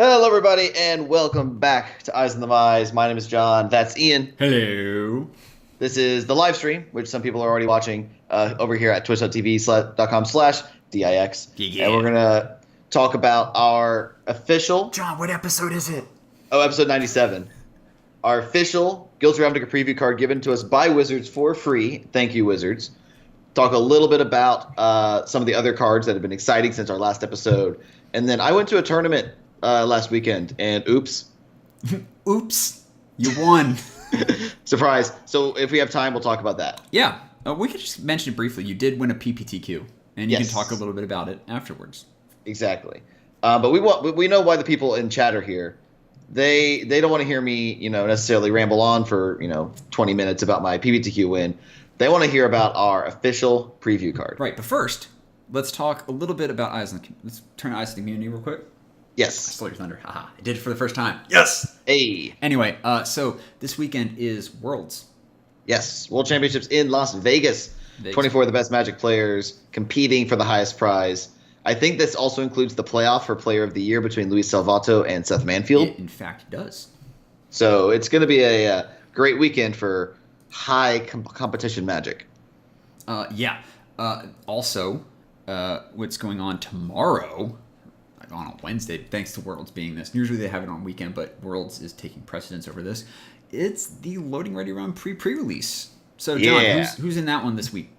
Hello, everybody, and welcome back to Eyes on the Mise. My name is John. That's Ian. Hello. This is the live stream, which some people are already watching over here at twitch.tv.com/DIX. Yeah. And we're going to talk about our official... John, what episode is it? Oh, episode 97. Our official Guilty Ravnica preview card given to us by Wizards for free. Thank you, Wizards. Talk a little bit about some of the other cards that have been exciting since our last episode. And then I went to a tournament last weekend, and oops. Oops. You won. Surprise. So if we have time, we'll talk about that. Yeah. We could just mention it briefly. You did win a PPTQ, and you Yes. can talk a little bit about it afterwards. Exactly. But we know why the people in chat are here. They don't want to hear me, necessarily ramble on for, 20 minutes about my PPTQ win. They want to hear about our official preview card. Right, but first, let's talk a little bit about Eyes on the... Let's turn Eyes to the community real quick. Yes. Stole your thunder. Haha. I did it for the first time. Yes! Hey. Anyway, so this weekend is Worlds. Yes. World Championships in Las Vegas. 24 of the best Magic players competing for the highest prize. I think this also includes the playoff for Player of the Year between Luis Salvato and Seth Manfield. It, in fact, does. So it's going to be a great weekend for high competition Magic. Yeah. Also, what's going on tomorrow, on a Wednesday, thanks to Worlds being this. Usually they have it on weekend, but Worlds is taking precedence over this. It's the Loading Ready Run pre-release. So, John, who's in that one this week?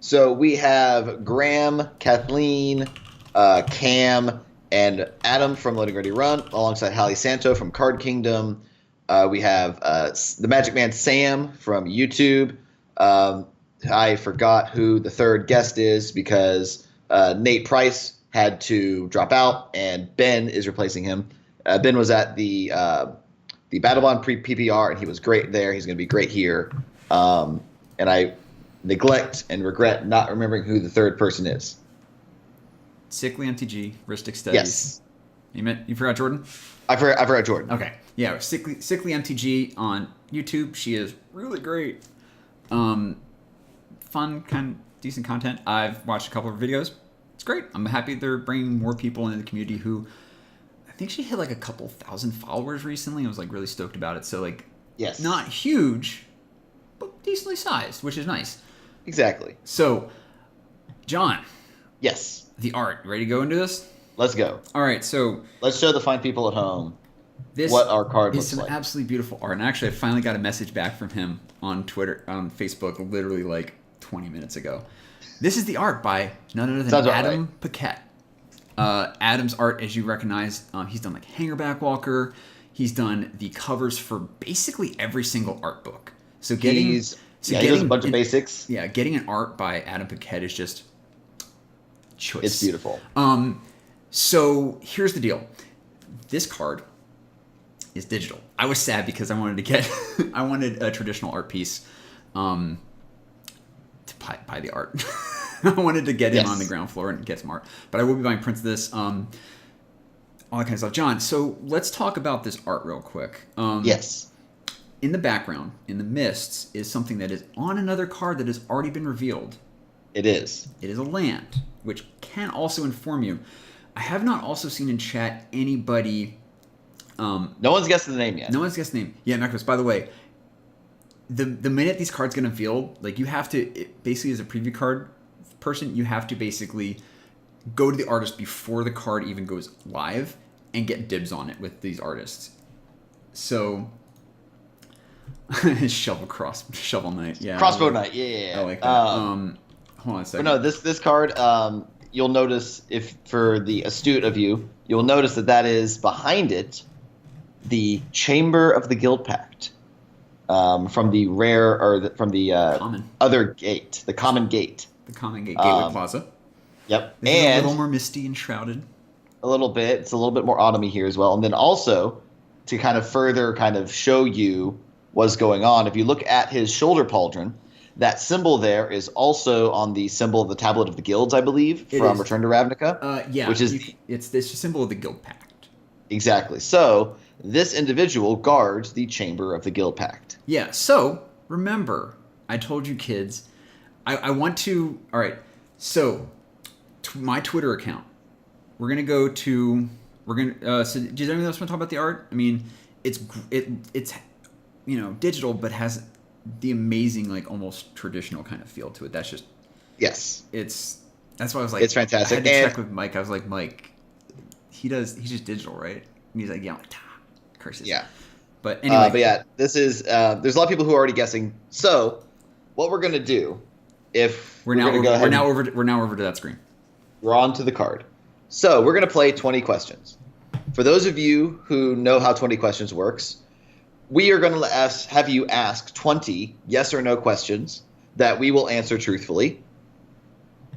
So we have Graham, Kathleen, Cam, and Adam from Loading Ready Run, alongside Hallie Santo from Card Kingdom. We have the Magic Man Sam from YouTube. I forgot who the third guest is because Nate Price had to drop out, and Ben is replacing him. Ben was at the Battlebond PPR, and he was great there. He's going to be great here. And I neglect and regret not remembering who the third person is. Sickly MTG, Ristic Studies. Yes. You forgot Jordan? I forgot Jordan. Okay. Yeah, Sickly MTG on YouTube. She is really great. Fun, decent content. I've watched a couple of her videos. It's great. I'm happy they're bringing more people into the community who... I think she hit like a couple thousand followers recently. I was like really stoked about it. So like, yes, not huge, but decently sized, which is nice. Exactly. So, John. Yes. The art. Ready to go into this? Let's go. All right. So let's show the fine people at home this what our card looks looks like. It's Absolutely beautiful art. And actually, I finally got a message back from him on Twitter, on Facebook, literally like 20 minutes ago. This is the art by none other than Adam Paquette. Adam's art, as you recognize, he's done like Hangerback Walker. He's done the covers for basically every single art book. So he does a bunch of basics. Yeah, getting an art by Adam Paquette is just choice. It's beautiful. So here's the deal. This card is digital. I was sad because I wanted to get I wanted a traditional art piece to buy the art. I wanted to get him on the ground floor and get some art. But I will be buying prints of this, all that kind of stuff. John, so let's talk about this art real quick. Yes. In the background, in the mists, is something that is on another card that has already been revealed. It is. It is a land, which can also inform you. I have not also seen in chat anybody... no one's guessed the name yet. No one's guessed the name. Yeah, Necros, by the way, the minute these cards get unveiled, like you have to, basically as a preview card person, you have to basically go to the artist before the card even goes live and get dibs on it with these artists. So... Shovel Knight, yeah. Crossbow Knight, yeah. I like that. Hold on a second. But no, this card, you'll notice, if for the astute of you, you'll notice that is behind it the Chamber of the Guild Pact, from the rare, or from the Common. Other gate, the Common Gate. The Common Gate, Gateway Plaza. Yep. This is a little more misty and shrouded. A little bit. It's a little bit more autumny here as well. And then also, to kind of further kind of show you what's going on, if you look at his shoulder pauldron, that symbol there is also on the symbol of the Tablet of the Guilds, I believe, from Return to Ravnica. Yeah. Which is it's this symbol of the Guild Pact. Exactly. So this individual guards the Chamber of the Guild Pact. Yeah. So remember, I told you kids, I want to... All right. So my Twitter account, we're going to go to We're gonna. So, does anyone else want to talk about the art? I mean, it's digital, but has the amazing, like, almost traditional kind of feel to it. That's just Yes. That's why I was like, It's fantastic. I had to check with Mike. I was like, Mike, he's just digital, right? And he's like, yeah. I'm like, curses. Yeah. But anyway. But yeah, this is. There's a lot of people who are already guessing. So, what we're gonna do, if we're now over to that screen. We're on to the card. So we're gonna play 20 questions. For those of you who know how 20 questions works, we are gonna have you ask 20 yes or no questions that we will answer truthfully.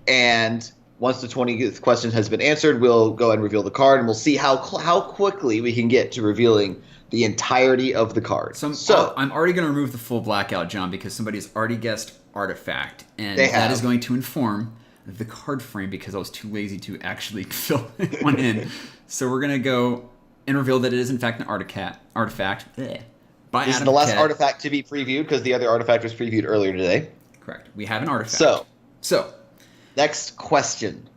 And once the 20th question has been answered, we'll go and reveal the card, and we'll see how quickly we can get to revealing the entirety of the card. So I'm already going to remove the full blackout, John, because somebody has already guessed artifact, and that is going to inform the card frame because I was too lazy to actually fill one in. So we're going to go and reveal that it is in fact an artifact. This is the last artifact to be previewed because the other artifact was previewed earlier today. Correct. We have an artifact. So next question.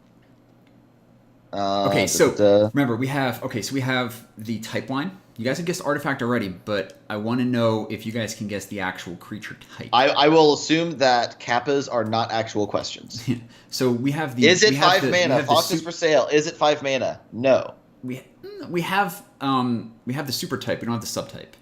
Okay, so remember we have the type line. You guys have guessed artifact already, but I want to know if you guys can guess the actual creature type. I will assume that kappas are not actual questions. So we have the. Is it 5 mana? Fox is for sale. Is it 5 mana? No. We have the super type. We don't have the subtype.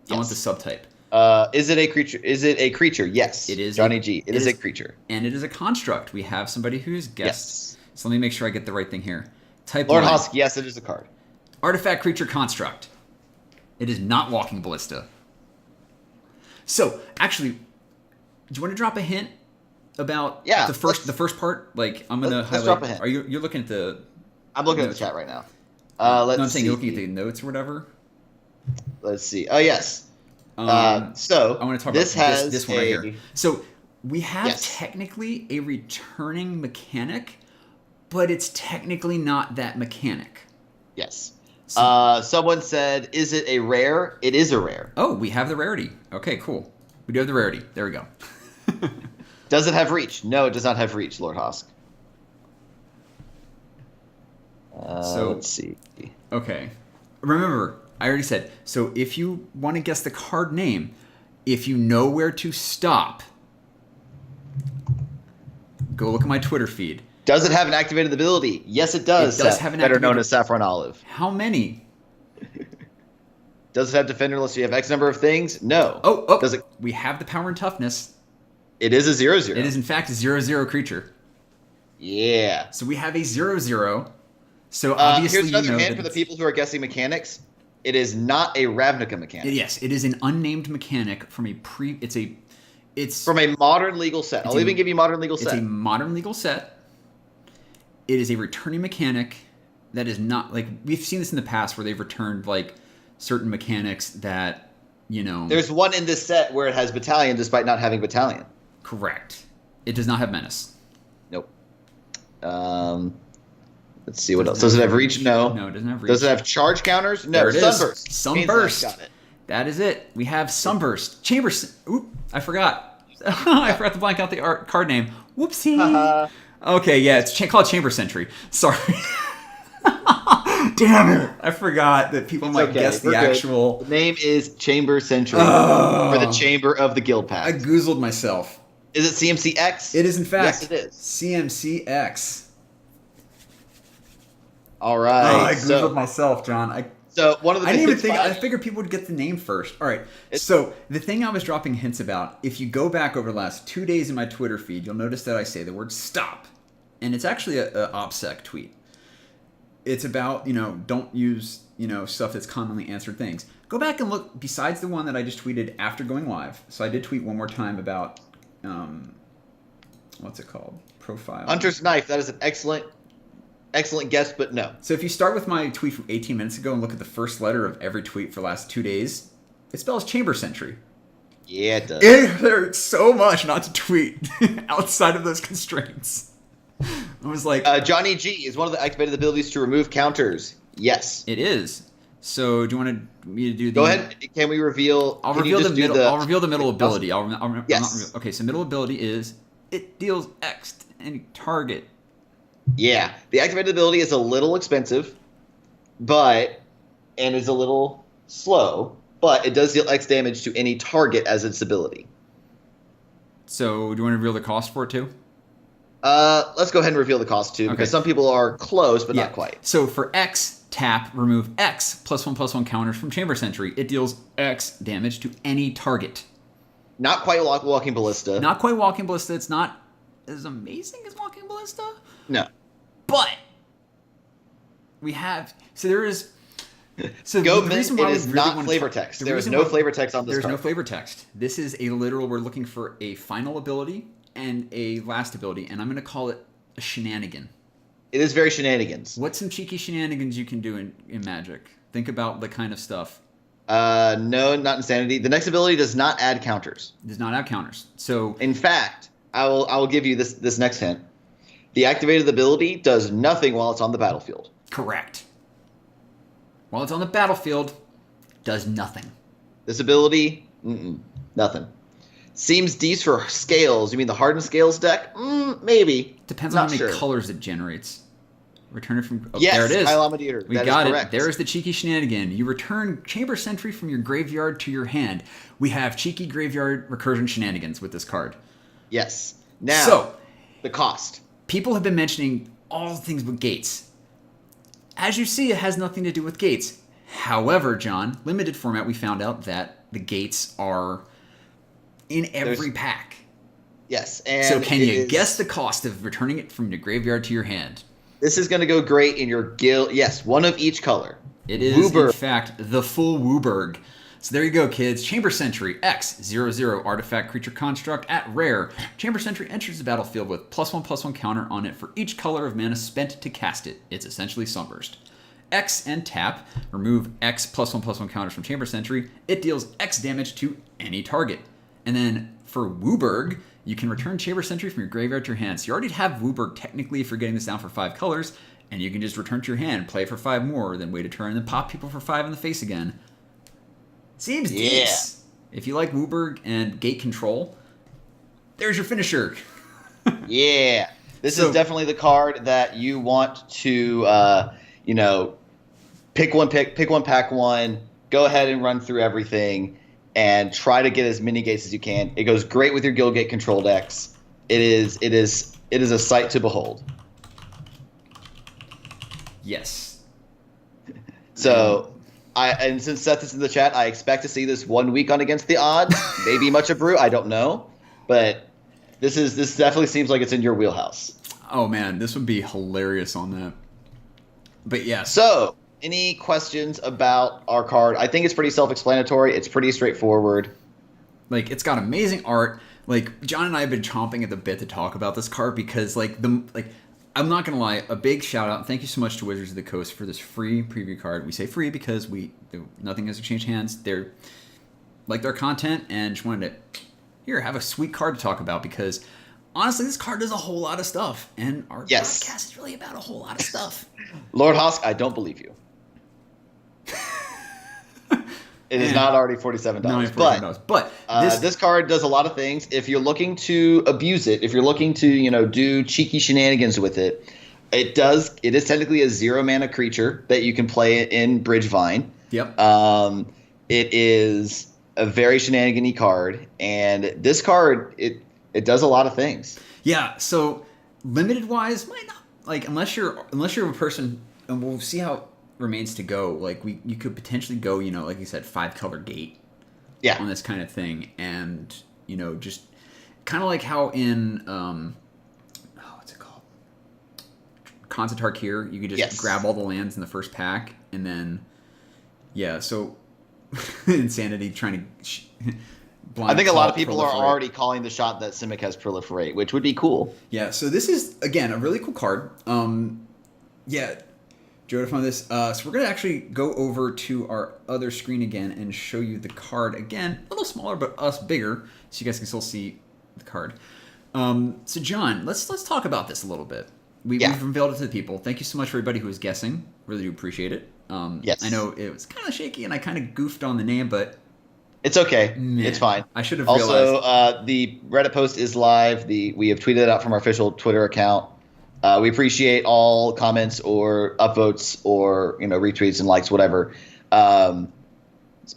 Yes. I want the subtype. Is it a creature? Is it a creature? Yes. It is. Johnny G. It is a creature. And it is a construct. We have somebody who's guessed. Yes. So let me make sure I get the right thing here. Type Lord Hosk, yes, it is a card. Artifact creature construct. It is not Walking Ballista. So, actually, do you want to drop a hint about the first part? Like, I'm gonna highlight. Let's drop a hint. You're looking at the? I'm looking at the chat right now. I'm saying you're looking at the notes or whatever. Let's see. Oh yes. So I want to talk about this one right here. So we have technically a returning mechanic, but it's technically not that mechanic. Yes. Someone said, is it a rare? It is a rare. Oh, we have the rarity. Okay, cool. We do have the rarity. There we go. Does it have reach? No, it does not have reach, Lord Hosk. Let's see. Okay. Remember, I already said, so if you want to guess the card name, if you know where to stop, go look at my Twitter feed. Does it have an activated ability? Yes, it does. It does have an better known as Saffron Olive. How many? Does it have defender unless you have X number of things? No. Oh. Does it? We have the power and toughness. It is a 0/0. It is in fact a 0/0 creature. Yeah. So we have a 0/0. So obviously, here's another hint for the people who are guessing mechanics. It is not a Ravnica mechanic. Yes, it is an unnamed mechanic from a It's from a modern legal set. I'll even give you modern legal set. It's a modern legal set. It is a returning mechanic that is not like we've seen this in the past where they've returned like certain mechanics that There's one in this set where it has battalion despite not having battalion. Correct. It does not have menace. Nope. Let's see what else. Does it have reach? No. No, it doesn't have reach. Does it have charge counters? No. There it Sunburst. Is. Sunburst. Got it. That is it. We have Sunburst. Oop! I forgot. I forgot to blank out the card name. Whoopsie. Okay, yeah, it's called Chamber Sentry. Sorry. Damn it. I forgot that people might guess the actual... The name is Chamber Sentry for the Chamber of the Guild Pact. I goozled myself. Is it CMCX? It is, in fact. Yes, it is. CMCX. All right. I goozled myself, John. So one of the I didn't even think. I figured people would get the name first. All right. So the thing I was dropping hints about, if you go back over the last 2 days in my Twitter feed, you'll notice that I say the word "stop," and it's actually a OPSEC tweet. It's about don't use stuff that's commonly answered things. Go back and look. Besides the one that I just tweeted after going live, so I did tweet one more time about what's it called? Profile. Hunter's Knife. That is an excellent guess, but no. So if you start with my tweet from 18 minutes ago and look at the first letter of every tweet for the last 2 days, it spells Chamber Sentry. Yeah, it does. It hurts so much not to tweet outside of those constraints. I was like... Johnny G, is one of the activated abilities to remove counters. Yes. It is. So do you want me to do the... Go ahead. Can we reveal... I'll reveal the middle. I'll reveal the middle ability. Yes. Okay, so middle ability is it deals X to any target. Yeah, the activated ability is a little expensive, and is a little slow, but it does deal X damage to any target as its ability. So, do you want to reveal the cost for it too? Let's go ahead and reveal the cost too, because some people are close, but not quite. So for X, tap, remove X +1/+1 counters from Chamber Sentry. It deals X damage to any target. Not quite Walking Ballista. Not quite Walking Ballista. It's not as amazing as Walking Ballista. No. But we have, so there is, so Go the reason why it is we really not flavor text. There is no flavor text on this card. There's no flavor text. This is a literal, we're looking for a final ability and a last ability, and I'm going to call it a shenanigan. It is very shenanigans. What's some cheeky shenanigans you can do in Magic? Think about the kind of stuff. No, not Insanity. The next ability does not add counters. Does not have counters. So, in fact, I will give you this next hint. The activated ability does nothing while it's on the battlefield. Correct. While it's on the battlefield, does nothing. This ability, nothing. Seems decent for scales. You mean the hardened scales deck? Maybe. Depends on how many colors it generates. Return it from... yes, there it is. Hylometer. We got it. There's the cheeky shenanigan. You return Chamber Sentry from your graveyard to your hand. We have cheeky graveyard recursion shenanigans with this card. Yes. Now, the cost. People have been mentioning all things with gates. As you see, it has nothing to do with gates. However, John, limited format, we found out that the gates are in every pack. Yes. And so can you guess the cost of returning it from your graveyard to your hand? This is going to go great in your guild. Yes, one of each color. It is, in fact, the full Wooburg. So there you go, kids. Chamber Sentry, X00, artifact creature construct at rare. Chamber Sentry enters the battlefield with +1/+1 counter on it for each color of mana spent to cast it. It's essentially Sunburst. X and tap, remove X +1/+1 counters from Chamber Sentry. It deals X damage to any target. And then for Wooburg, you can return Chamber Sentry from your graveyard to your hand. So you already have Wooburg technically if you're getting this down for 5 colors, and you can just return to your hand, play for 5 more, then wait a turn, and then pop people for 5 in the face again. Seems decent. If you like Wooburg and gate control, there's your finisher. Yeah. This is definitely the card that you want to, pick one, pack one, go ahead and run through everything, and try to get as many gates as you can. It goes great with your Guild Gate control decks. It is a sight to behold. Yes. So, and since Seth is in the chat, I expect to see this 1 week on Against the Odds. Maybe much a brew, I don't know, but this definitely seems like it's in your wheelhouse. Oh man, this would be hilarious on that. But yeah. So, any questions about our card? I think it's pretty self-explanatory. It's pretty straightforward. Like, it's got amazing art. Like, John and I have been chomping at the bit to talk about this card because, I'm not gonna lie, a big shout out and thank you so much to Wizards of the Coast for this free preview card. We say free because nothing has exchanged hands. They're like their content and just wanted to have a sweet card to talk about because honestly, this card does a whole lot of stuff, and our podcast is really about a whole lot of stuff. Lord Hosk, I don't believe you. It is not already $47. But this card does a lot of things. If you're looking to abuse it, if you're looking to do cheeky shenanigans with it, it is technically a 0 mana creature that you can play in Bridgevine. Yep. It is a very shenanigan-y card, and this card it does a lot of things. Yeah. So limited wise, might not unless you're a person, and we'll see how remains to go. Like you could potentially go, like you said, 5-color gate. Yeah. On this kind of thing, and just kind of like how in what's it called? Khans of Tarkir, you could just grab all the lands in the first pack, and then so Insanity trying to. I think a lot of people are already calling the shot that Simic has Proliferate, which would be cool. Yeah. So this is again a really cool card. Joe to find this. So we're going to actually go over to our other screen again and show you the card again. A little smaller, but us bigger, so you guys can still see the card. So John, let's talk about this a little bit. We've unveiled it to the people. Thank you so much for everybody who was guessing. Really do appreciate it. Yes. I know it was kind of shaky and I kind of goofed on the name, but it's okay. It's fine. I should have realized. Also, the Reddit post is live. We have tweeted it out from our official Twitter account. We appreciate all comments or upvotes or retweets and likes, whatever. Um,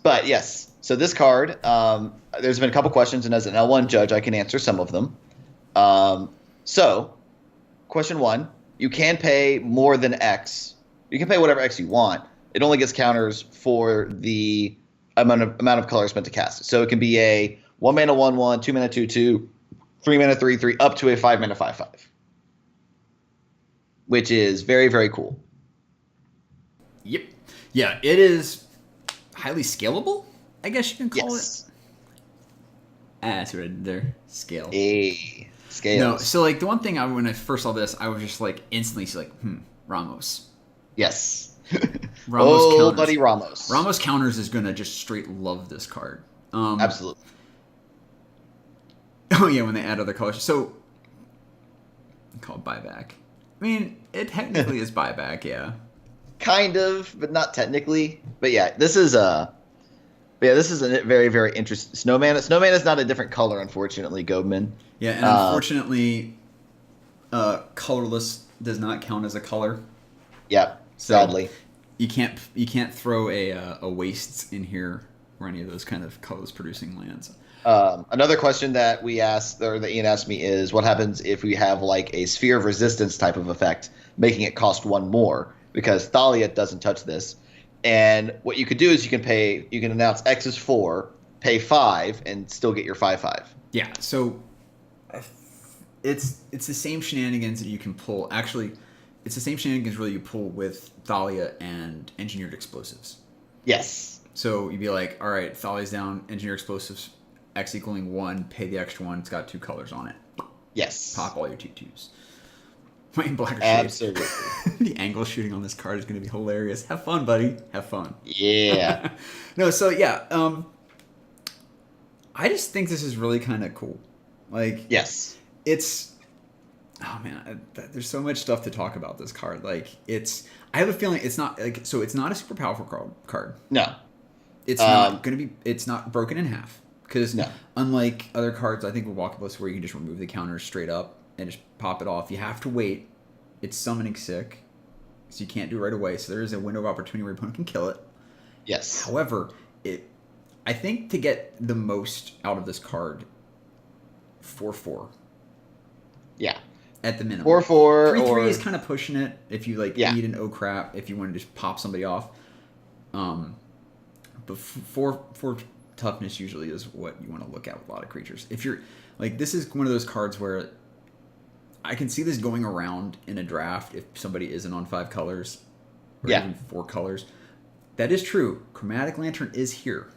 but yes, so this card, there's been a couple questions, and as an L1 judge, I can answer some of them. So, question one: you can pay more than X. You can pay whatever X you want. It only gets counters for the amount of color spent to cast it. So it can be a 1 mana 1/1, 2 mana 2/2, 3 mana 3/3, up to a 5 mana 5/5, which is very, very cool. Yep. Yeah, it is highly scalable, I guess you can call Yes. it. That's right there. Scale. Scales. No, so like the one thing when I first saw this, I was just like instantly like, Ramos. Yes. Ramos counters. Buddy Ramos. Ramos counters is gonna just straight love this card. Absolutely. Oh yeah, when they add other colors. So called buyback. I mean, it technically is buyback, yeah. Kind of, but not technically. But yeah, this is a very, very interesting Snowman. Snowman is not a different color, unfortunately, Goldman. Yeah, and unfortunately, colorless does not count as a color. Yep, sadly. You can't throw a wastes in here or any of those kind of colorless producing lands. Another question that we asked, or that Ian asked me, is what happens if we have like a Sphere of Resistance type of effect, making it cost 1 more, because Thalia doesn't touch this. And what you could do is you can announce X is 4, pay 5, and still get your 5/5. Yeah, so it's the same shenanigans that you can pull. Actually, it's the same shenanigans really you pull with Thalia and Engineered Explosives. Yes. So you'd be like, all right, Thalia's down, Engineered Explosives, X equaling 1, pay the extra 1, it's got 2 colors on it. Yes. Pop all your 2/2s. Wayne Blacker Absolutely. The angle shooting on this card is going to be hilarious. Have fun, buddy. Have fun. Yeah. No, so yeah, I just think this is really kind of cool. Like, Yes. it's, oh man, there's so much stuff to talk about this card. Like, I have a feeling it's not like, so it's not a super powerful card. No. It's not going to be, it's not broken in half. Because No. unlike other cards, I think with Walking Bliss, where you can just remove the counters straight up and just pop it off, you have to wait. It's summoning sick, so you can't do it right away. So there is a window of opportunity where your opponent can kill it. Yes. However, I think to get the most out of this card, 4/4. Yeah. At the minimum. 4/4 3/3 is kind of pushing it if you need an crap, if you want to just pop somebody off. But 4 toughness usually is what you want to look at with a lot of creatures. If you're like, this is one of those cards where I can see this going around in a draft if somebody isn't on 5 colors or even 4 colors. That is true. Chromatic Lantern is here.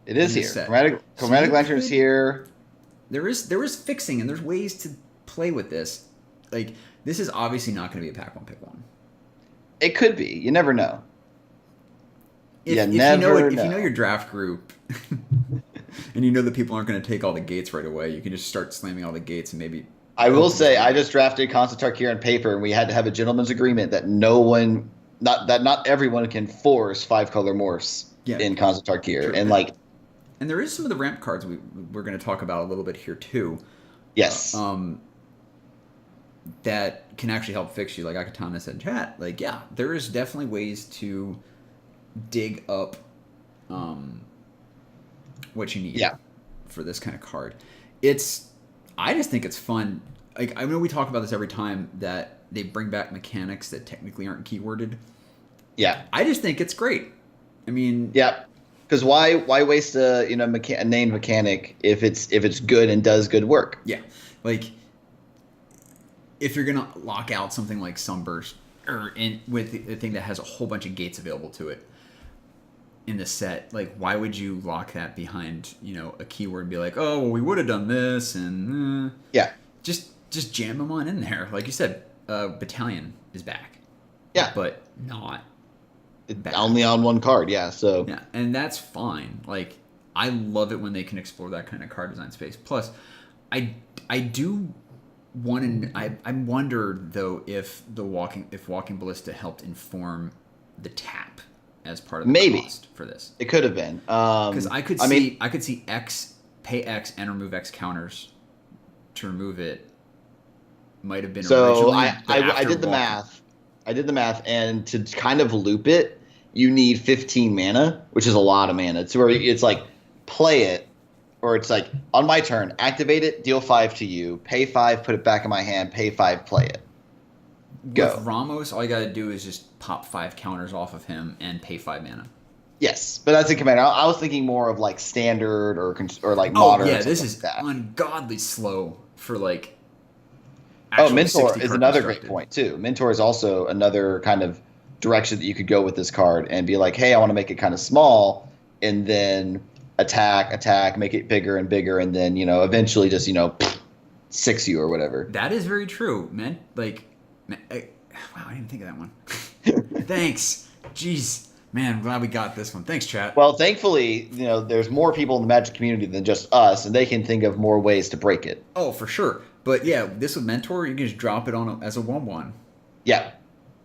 It is here. Chromatic Lantern is here. There is fixing, and there's ways to play with this. Like, this is obviously not going to be a pack 1 pick 1. It could be. You never know. If you know your draft group and you know that people aren't going to take all the gates right away, you can just start slamming all the gates and maybe. I will say, I just drafted Constant Tarkir on paper, and we had to have a gentleman's agreement that not everyone can force 5-color morphs in Constant Tarkir. True. And there is some of the ramp cards we're going to talk about a little bit here too. Yes. That can actually help fix you. Like Akatana said in chat, like, yeah, there is definitely ways to dig up what you need for this kind of card. I just think it's fun. Like, I know we talk about this every time that they bring back mechanics that technically aren't keyworded. Yeah. I just think it's great. I mean, yeah. Because why waste a named mechanic if it's good and does good work? Yeah. Like, if you're gonna lock out something like Sunburst with a thing that has a whole bunch of gates available to it in the set, like, why would you lock that behind a keyword and be like, oh, well, we would have done this, and just jam them on in there. Like you said, Battalion is back, but not back. Only on 1 card. So and that's fine. Like, I love it when they can explore that kind of card design space. Plus, I do want to. I wonder though if Walking Ballista helped inform the tap as part of the cost for this. It could have been, because I could see X, pay X and remove X counters to remove it, might have been So originally. But I after did the walking, math. I did the math, and to kind of loop it, you need 15 mana, which is a lot of mana. It's where it's like play it, or it's like on my turn, activate it, deal 5 to you, pay 5, put it back in my hand, pay 5, play it. with Go. Ramos, all you got to do is just pop 5 counters off of him and pay 5 mana. Yes, but that's in commander. I was thinking more of like standard or like Oh modern. yeah, this something is like that. ungodly slow for like. Oh, Actual Mentor 60 is card another great constructed. point too. Mentor is also another kind of direction that you could go with this card and be like, hey, I want to make it kind of small, and then attack, make it bigger and bigger, and then eventually just six you or whatever. That is very true, man. Like, wow, I didn't even think of that one. Thanks. Jeez. Man, I'm glad we got this one. Thanks, chat. Well, thankfully, there's more people in the Magic community than just us, and they can think of more ways to break it. Oh, for sure. But yeah, this with Mentor, you can just drop it on as a 1/1. Yeah,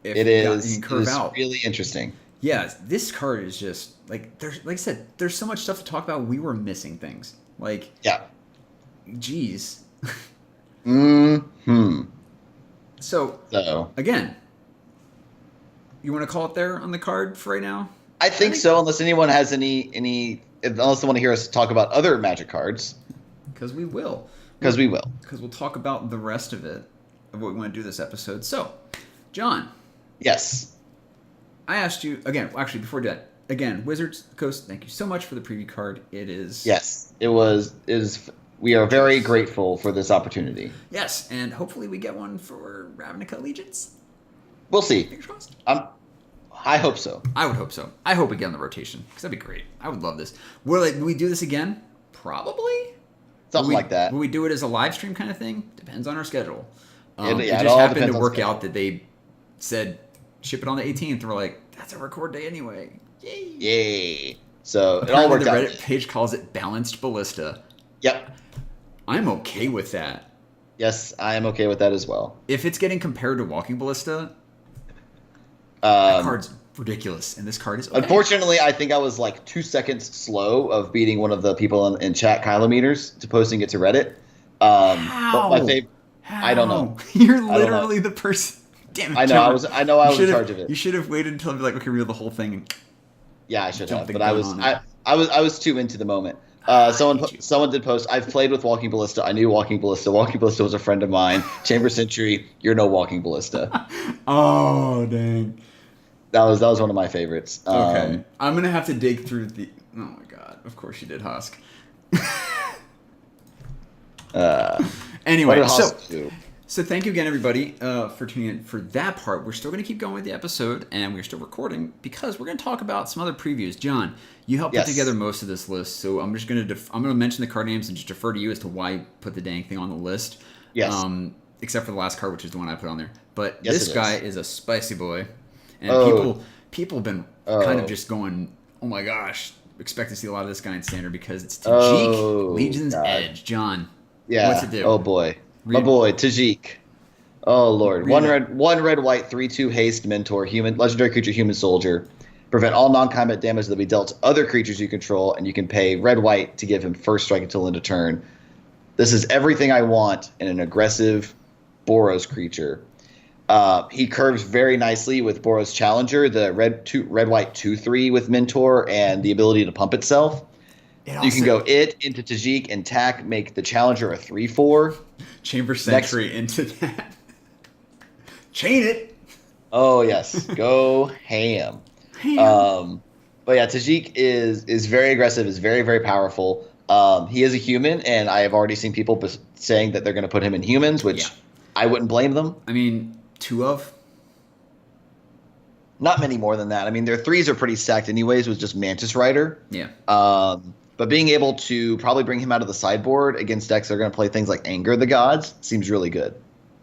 If it you is. can curve It is out. really interesting. Yeah, this card is just like like I said, there's so much stuff to talk about. We were missing things. Like, Yeah. geez. Hmm. So So again, you want to call it there on the card for right now? I think so, unless anyone has unless they want to hear us talk about other Magic cards, Because we will. because we will. Because we'll talk about the rest of it, of what we want to do this episode. So, John, Yes. I asked you, again, actually, before that, again, Wizards Coast, thank you so much for the preview card. It is... Yes. We are very grateful for this opportunity. Yes, and hopefully we get one for Ravnica Allegiance. We'll see. Fingers crossed. I hope so. I would hope so. I hope we get on the rotation, because that'd be great. I would love this. Will we do this again? Probably. Something like that. Will we do it as a live stream kind of thing? Depends on our schedule. It It just all happened depends to on work schedule. out that they said ship it on the 18th. And we're like, that's a record day anyway. Yay! Yay. So it Apparently all worked the out. Reddit page calls it balanced ballista. Yep. I'm okay with that. Yes, I am okay with that as well. If it's getting compared to walking ballista, that Um, card's ridiculous, and this card is okay. Unfortunately, I think I was like 2 seconds slow of beating one of the people in chat kilometers to posting it to Reddit. How? But my favorite. I don't know. You're know. literally the person. Damn it! I know. John. I know. I was You in should've- charge of it. You should have waited until I'd be like, okay, read the whole thing. And Yeah, I should have. Jumping But I gun was. on it. I was too into the moment. I hate you. Someone did post. I've played with Walking Ballista. I knew Walking Ballista. Walking Ballista was a friend of mine. Chamber Century. You're no Walking Ballista. Oh dang. That was one of my favorites. Okay, I'm gonna have to dig through the. Oh my god! Of course you did, Husk. Anyway, what did Hosk do? so thank you again, everybody, for tuning in for that part. We're still going to keep going with the episode, and we're still recording because we're going to talk about some other previews. John, you helped Yes. put together most of this list, so I'm just going to I'm going to mention the card names and just defer to you as to why you put the dang thing on the list. Yes. Except for the last card, which is the one I put on there. But Yes, this it guy is. is a spicy boy, and Oh. people have been kind of Oh. just going, oh my gosh, expect to see a lot of this guy in standard because it's Tajik, Oh, Legion's God. Edge. John, Yeah. what's it do? Oh boy. My Read- boy Tajik. Oh lord. Read it. One red white 3/2 haste mentor human legendary creature human soldier. Prevent all non-combat damage that be dealt to other creatures you control, and you can pay red white to give him first strike until end of turn. This is everything I want in an aggressive Boros creature. He curves very nicely with Boros Challenger, the red white 2/3 with mentor and the ability to pump itself. You can go into Tajik and tack, make the Challenger a 3/4. Chamber Sentry into that. Chain it. Oh yes, go ham. But yeah, Tajik is very aggressive, is very very powerful. He is a human, and I have already seen people saying that they're going to put him in humans, which Yeah. I wouldn't blame them. I mean, two of. Not many more than that. I mean, their threes are pretty stacked anyways with just Mantis Rider. Yeah. But being able to probably bring him out of the sideboard against decks that are going to play things like Anger the Gods seems really good.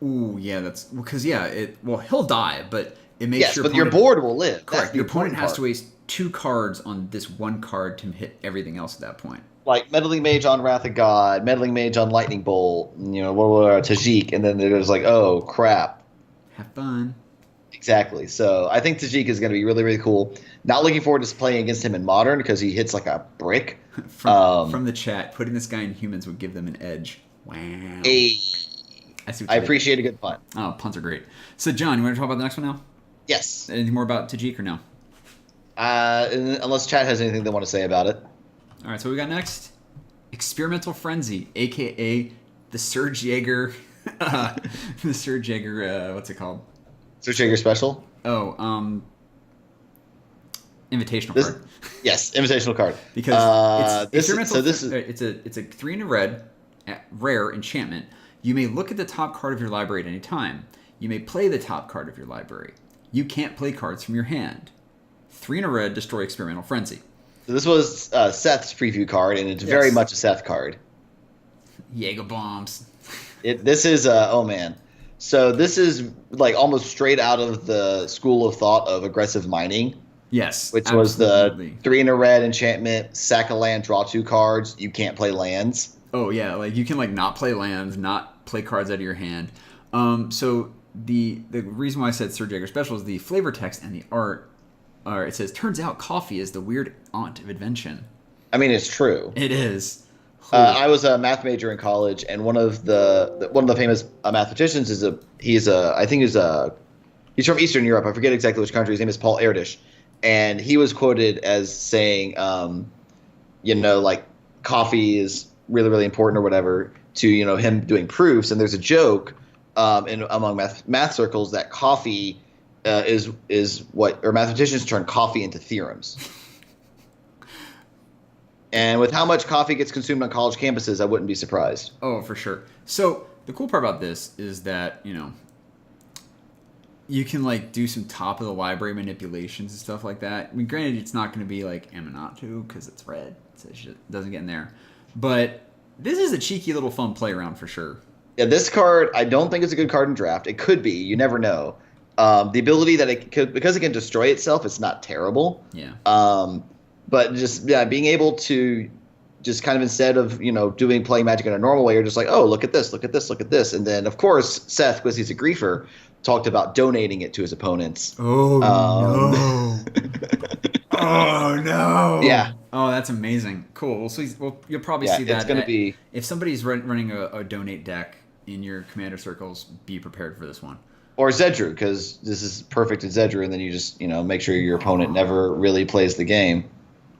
Ooh, yeah, that's because he'll die, but it makes Yes, your but your opponent- board will live. That's correct. the Your opponent important has part. to waste 2 cards on this one card to hit everything else at that point. Like Meddling Mage on Wrath of God, Meddling Mage on Lightning Bolt, Tajik, and then there's like, oh crap. Have fun. Exactly. So I think Tajik is going to be really, really cool. Not looking forward to playing against him in Modern because he hits like a brick. From the chat, putting this guy in humans would give them an edge. Wow. Hey. I see what I you did. appreciate a good pun. Oh, puns are great. So, John, you want to talk about the next one now? Yes. Anything more about Tajik or no? Unless Chad has anything they want to say about it. All right, so what we got next? Experimental Frenzy, a.k.a. the Serge Jaeger... the Serge Jaeger, what's it called? Search Jaeger special? Oh, invitational This, card. yes, invitational card. Because this is it's a 3 and a red, rare enchantment. You may look at the top card of your library at any time. You may play the top card of your library. You can't play cards from your hand. 3 and a red, destroy Experimental Frenzy. so this was Seth's preview card, and it's very much a Seth card. Jaeger bombs. This is oh man. So this is like almost straight out of the school of thought of aggressive mining. Yes, Which absolutely. was the 3 and a red enchantment, sack a land, draw 2 cards. You can't play lands. Oh yeah, like you can like not play lands, not play cards out of your hand. So the reason why I said Sir Jaeger Special is the flavor text and the art. It says, "Turns out coffee is the weird aunt of invention." I mean, it's true. It is. I was a math major in college, and one of the famous mathematicians is he's from Eastern Europe. I forget exactly which country. His name is Paul Erdős, and he was quoted as saying, like coffee is really, really important or whatever to him doing proofs. And there's a joke among math circles that coffee is what, or mathematicians turn coffee into theorems. And with how much coffee gets consumed on college campuses, I wouldn't be surprised. Oh, for sure. So the cool part about this is that, you can like do some top of the library manipulations and stuff like that. I mean, granted, it's not going to be like Aminatou because it's red, so it doesn't get in there. But this is a cheeky little fun play around for sure. Yeah, this card, I don't think it's a good card in draft. It could be. You never know. The ability that it could, because it can destroy itself, it's not terrible. Yeah. But just being able to just kind of instead of playing Magic in a normal way, you're just like, oh, look at this, look at this, look at this, and then of course Seth, because he's a griefer, talked about donating it to his opponents. Oh no! Oh no! Yeah. Oh, that's amazing. Cool. You'll probably see that. It's going to be, if somebody's running a donate deck in your commander circles, be prepared for this one. or Zedru, because this is perfect at Zedru, and then you just make sure your opponent never really plays the game.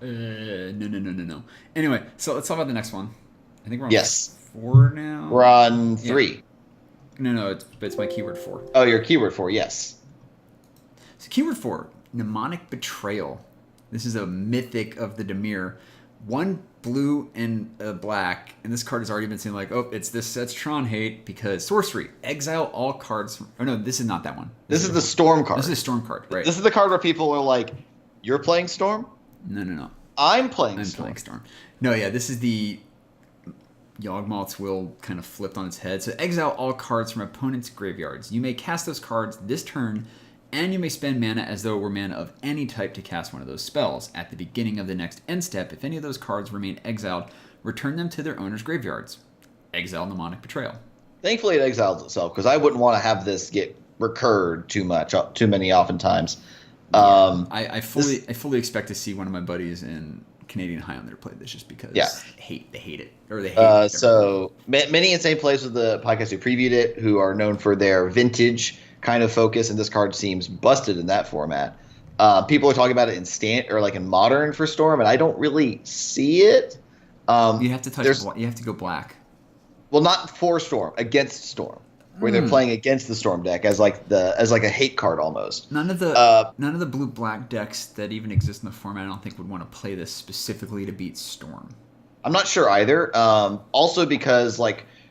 No. Anyway, so let's talk about the next one. I think we're on Yes. 4 now. We're on 3. No, it's my keyword 4. Oh, your keyword 4, yes. So keyword 4, Mnemonic Betrayal. This is a mythic of the Dimir. 1 blue and a black, and this card has already been saying like, oh, it's this set's Tron hate because sorcery. Exile all cards from, oh no, this is not that one. This is the Storm card. This is a Storm card, right? This is the card where people are like, you're playing Storm? No. I'm playing Storm. No, yeah, this is the Yawgmoth's Will kind of flipped on its head. So exile all cards from opponents' graveyards. You may cast those cards this turn, and you may spend mana as though it were mana of any type to cast one of those spells. At the beginning of the next end step, if any of those cards remain exiled, return them to their owner's graveyards. Exile Mnemonic Betrayal. Thankfully, it exiles itself, because I wouldn't want to have this get recurred too many oftentimes. I fully expect to see one of my buddies in Canadian Highlander play this just because they hate it, or they hate so many insane players with the podcast who previewed it, who are known for their vintage kind of focus, and this card seems busted in that format. People are talking about it in modern for Storm, and I don't really see it. You have to you have to go black. Well, not for Storm, against Storm, where they're playing against the Storm deck as like a hate card almost. None of the blue black decks that even exist in the format, I don't think would want to play this specifically to beat Storm. I'm not sure either. Also because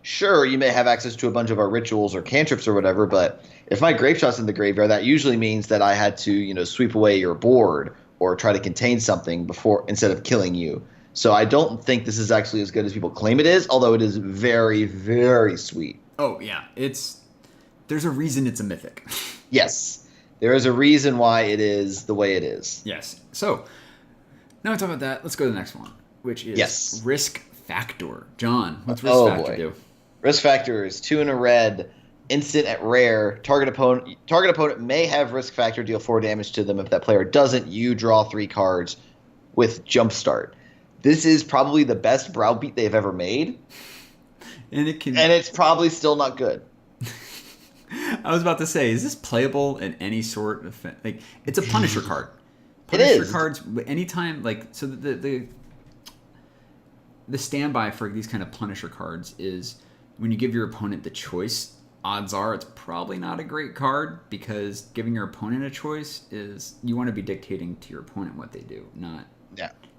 sure, you may have access to a bunch of our rituals or cantrips or whatever, but if my grave shot's in the graveyard, that usually means that I had to sweep away your board or try to contain something instead of killing you. So I don't think this is actually as good as people claim it is, although it is very, very sweet. Oh yeah, there's a reason it's a mythic. Yes, there is a reason why it is the way it is. Yes. So now we talk about that. Let's go to the next one, which is Risk Factor. John, what's Risk Factor do? Risk Factor is 2 and a red, instant at rare. Target opponent may have Risk Factor deal 4 damage to them. If that player doesn't, you draw 3 cards with Jumpstart. This is probably the best browbeat they've ever made. And it's probably still not good. I was about to say, is this playable in any sort of like? It's a Punisher card. It Punisher is. cards anytime like so the standby for these kind of Punisher cards is when you give your opponent the choice. Odds are it's probably not a great card because giving your opponent a choice is you want to be dictating to your opponent what they do, not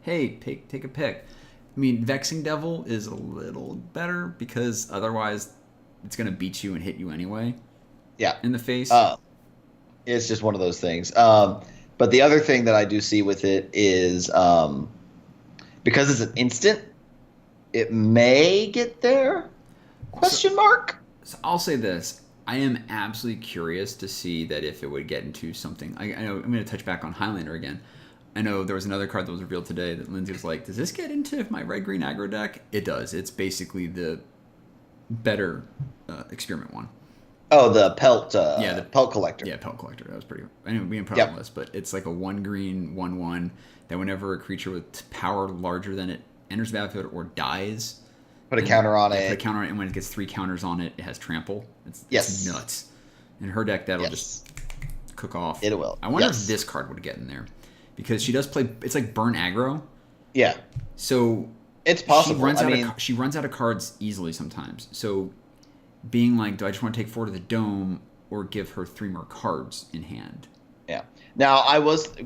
hey take a pick. I mean, Vexing Devil is a little better because otherwise it's going to beat you and hit you anyway. Yeah. In the face. It's just one of those things. But the other thing that I do see with it is because it's an instant, it may get there? Question mark? So I'll say this. I am absolutely curious to see that if it would get into something. I know I'm going to touch back on Highlander again. I know there was another card that was revealed today that Lindsay was like, does this get into my red-green aggro deck? It does. It's basically the better experiment one. Oh, the pelt. The pelt collector. Yeah, pelt collector. That was pretty. I didn't we didn't put it on the list, but it's like a 1-green 1/1 that whenever a creature with power larger than it enters the battlefield or dies, put a counter on it. Put a counter on it, and when it gets 3 counters on it, it has trample. It's nuts. In her deck, that'll just cook off. It will. I wonder if this card would get in there because she does play. It's like burn aggro. Yeah. So it's possible. She runs out of cards easily sometimes. So being like, do I just want to take 4 to the dome or give her 3 more cards in hand? Yeah. Now,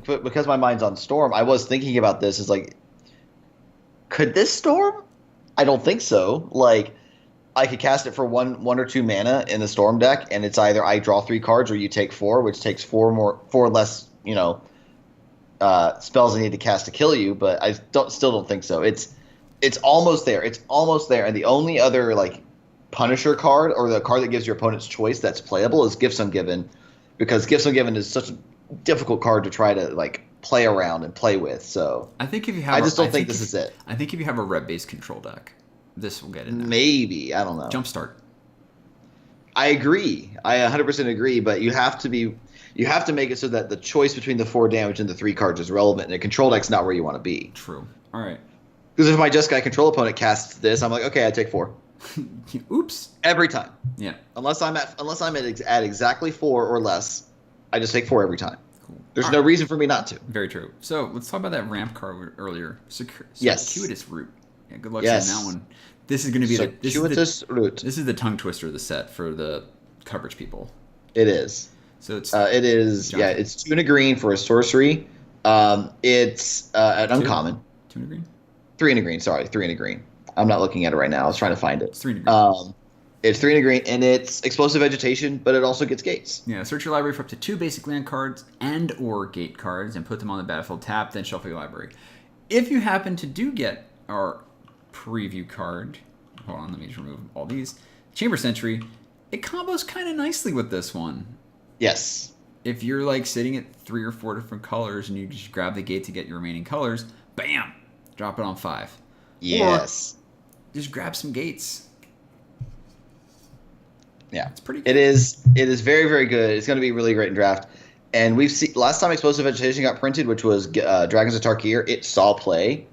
because my mind's on Storm, I was thinking about this as like, could this Storm? I don't think so. Like, I could cast it for one or 2 mana in the Storm deck, and it's either I draw 3 cards or you take 4, which takes 4 less, spells I need to cast to kill you, but I still don't think so. It's almost there. It's almost there. And the only other, like, Punisher card or the card that gives your opponent's choice that's playable is Gifts Ungiven, because Gifts Ungiven is such a difficult card to try to like play around and play with. So I think if you have, I just don't think this is it. I think if you have a red-based control deck, this will get in there. Maybe, I don't know. Jumpstart. I agree. I 100% agree, but you have to make it so that the choice between the 4 damage and the 3 cards is relevant, and a control deck's not where you want to be. True. All right. Because if my Jeskai control opponent casts this, I'm like, okay, I take 4. Oops. Every time. Yeah. Unless I'm at exactly 4 or less, I just take 4 every time. Cool. There's no reason for me not to. Very true. So let's talk about that ramp card earlier. Yes. Circuitous Root. Yeah, good luck seeing that one. This is going to be Root. This is the tongue twister of the set for the coverage people. It is. So it's it's 2 and a green for a sorcery. It's an uncommon. 2 and a green? 3 and a green, sorry. 3 and a green. I'm not looking at it right now. I was trying to find it. It's 3 and a green. It's 3 and a green, and it's explosive vegetation, but it also gets gates. Yeah, search your library for up to 2 basic land cards and or gate cards and put them on the battlefield tap, then shuffle your library. If you happen to get our preview card, hold on, let me just remove all these. Chamber Sentry, it combos kind of nicely with this one. Yes. If you're like sitting at 3 or 4 different colors and you just grab the gate to get your remaining colors, bam, drop it on 5. Yes. Or just grab some gates. Yeah, it's pretty good. It is very, very good. It's going to be really great in draft. And we've seen last time Explosive Vegetation got printed, which was Dragons of Tarkir. It saw play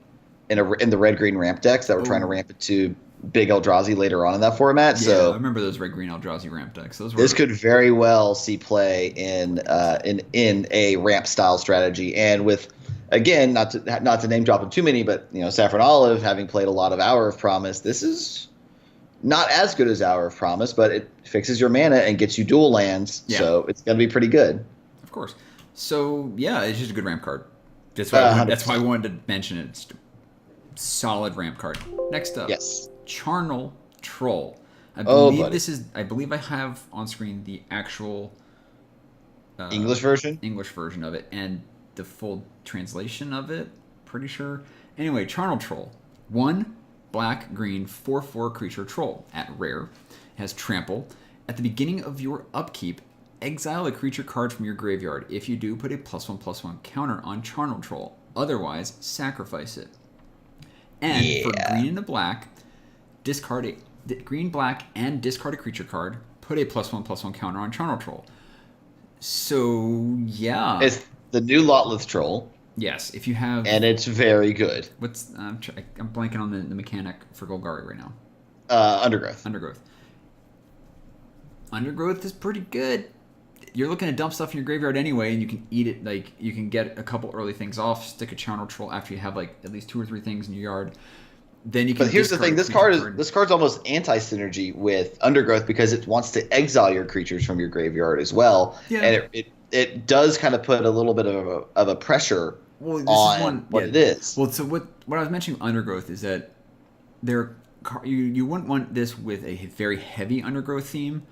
in the red-green ramp decks that were trying to ramp it to big Eldrazi later on in that format. Yeah, so I remember those red-green Eldrazi ramp decks. This could very well see play in a ramp style strategy. And with, again, not to name drop too many, but Saffron Olive having played a lot of Hour of Promise, this is not as good as Hour of Promise, but it fixes your mana and gets you dual lands, so it's going to be pretty good. Of course. So, yeah, it's just a good ramp card. That's why I wanted to mention it. It's a solid ramp card. Next up, Charnel Troll. I believe I have on screen the actual English version of it and the full translation of it, pretty sure. Anyway, Charnel Troll. 1 black, green, 4/4 creature troll. At rare, it has trample. At the beginning of your upkeep, exile a creature card from your graveyard. If you do, put a +1/+1 counter on Charnel Troll. Otherwise, sacrifice it. And for green and a black, discard a green, black, and discard a creature card. Put a +1/+1 counter on Charnel Troll. So yeah, it's the new Lotleth Troll. Yes, if you have... And it's very good. I'm blanking on the mechanic for Golgari right now. Undergrowth. Undergrowth is pretty good. You're looking to dump stuff in your graveyard anyway, and you can eat it. Like, you can get a couple early things off, stick a Channel Troll after you have like at least 2 or 3 things in your yard. Then you can. But here's the thing: this card's almost anti-synergy with Undergrowth because it wants to exile your creatures from your graveyard as well, and it does kind of put a little bit of a pressure on what it is. Well, so what I was mentioning with Undergrowth is that you wouldn't want this with a very heavy Undergrowth theme,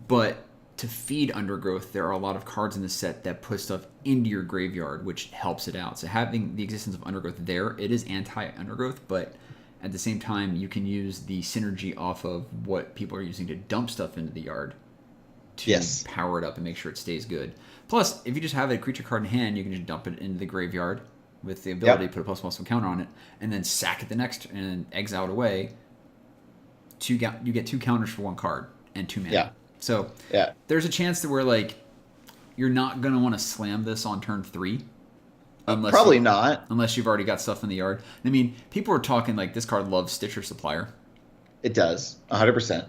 but to feed Undergrowth, there are a lot of cards in the set that put stuff into your graveyard, which helps it out. So having the existence of Undergrowth there, it is anti-Undergrowth, but at the same time, you can use the synergy off of what people are using to dump stuff into the yard to power it up and make sure it stays good. Plus, if you just have a creature card in hand, you can just dump it into the graveyard with the ability to put a +1/+1 counter on it, and then sack it the next and exile it away. You get 2 counters for 1 card and 2 mana. Yeah. So there's a chance that you're not going to want to slam this on turn 3. Probably not. Unless you've already got stuff in the yard. I mean, people are talking like this card loves Stitcher Supplier. It does, 100%.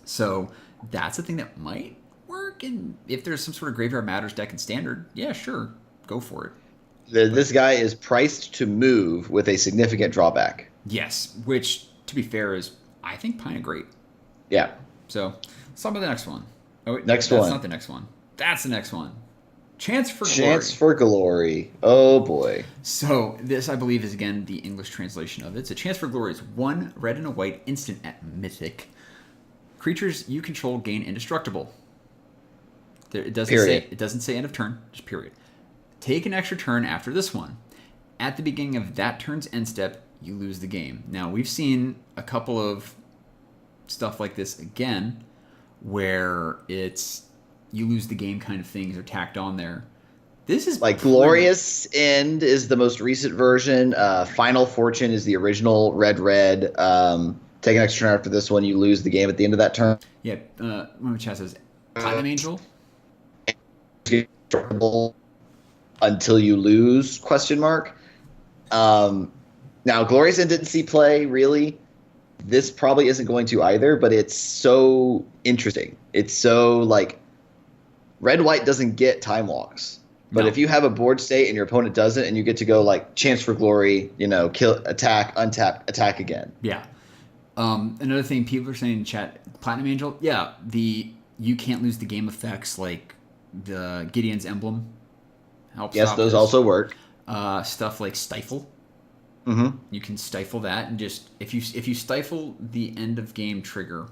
So that's a thing that might work. And if there's some sort of Graveyard Matters deck in Standard, yeah, sure, go for it. This guy is priced to move with a significant drawback. Yes, which, to be fair, is, I think, kind of great. Yeah. So let's talk about the next one. Oh, wait, that's not the next one. That's the next one. Chance for Glory. Chance for Glory. Oh, boy. So this, I believe, is, again, the English translation of it. So Chance for Glory is 1 red and a white instant at Mythic. Creatures you control gain indestructible. It doesn't say end of turn, just period. Take an extra turn after this one. At the beginning of that turn's end step, you lose the game. Now, we've seen a couple of stuff like this again, where it's you lose the game kind of things are tacked on there. This is like Glorious End is the most recent version. Final Fortune is the original red. Take an extra turn after this one, you lose the game at the end of that turn. Yeah, one of the chat says Platinum Angel. Until you lose, ? Now, Glorious End didn't see play, really. This probably isn't going to either, but it's so interesting. It's so, like, red-white doesn't get time walks. But if you have a board state and your opponent doesn't, and you get to go, like, Chance for Glory, kill, attack, untap, attack again. Yeah. Another thing people are saying in chat, Platinum Angel, you can't lose the game effects, like the Gideon's Emblem helps. Yes, those also work. Stuff like Stifle. Mm-hmm. You can stifle that, and just if you stifle the end of game trigger.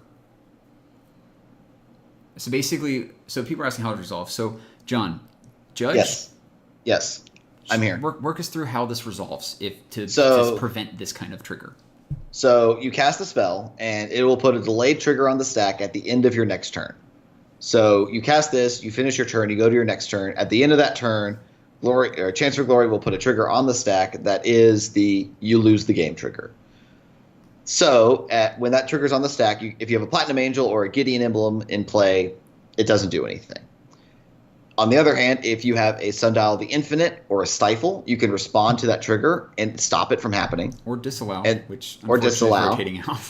So basically, people are asking how it resolves. So John, Judge. Yes, I'm here. Work us through how this resolves to prevent this kind of trigger. So you cast a spell, and it will put a delayed trigger on the stack at the end of your next turn. So you cast this, you finish your turn, you go to your next turn. At the end of that turn, Chance for Glory will put a trigger on the stack that is the you lose the game trigger. So when that trigger's on the stack, if you have a Platinum Angel or a Gideon Emblem in play, it doesn't do anything. On the other hand, if you have a Sundial of the Infinite or a Stifle, you can respond to that trigger and stop it from happening. Or disallow, or disallow. Is rotating out.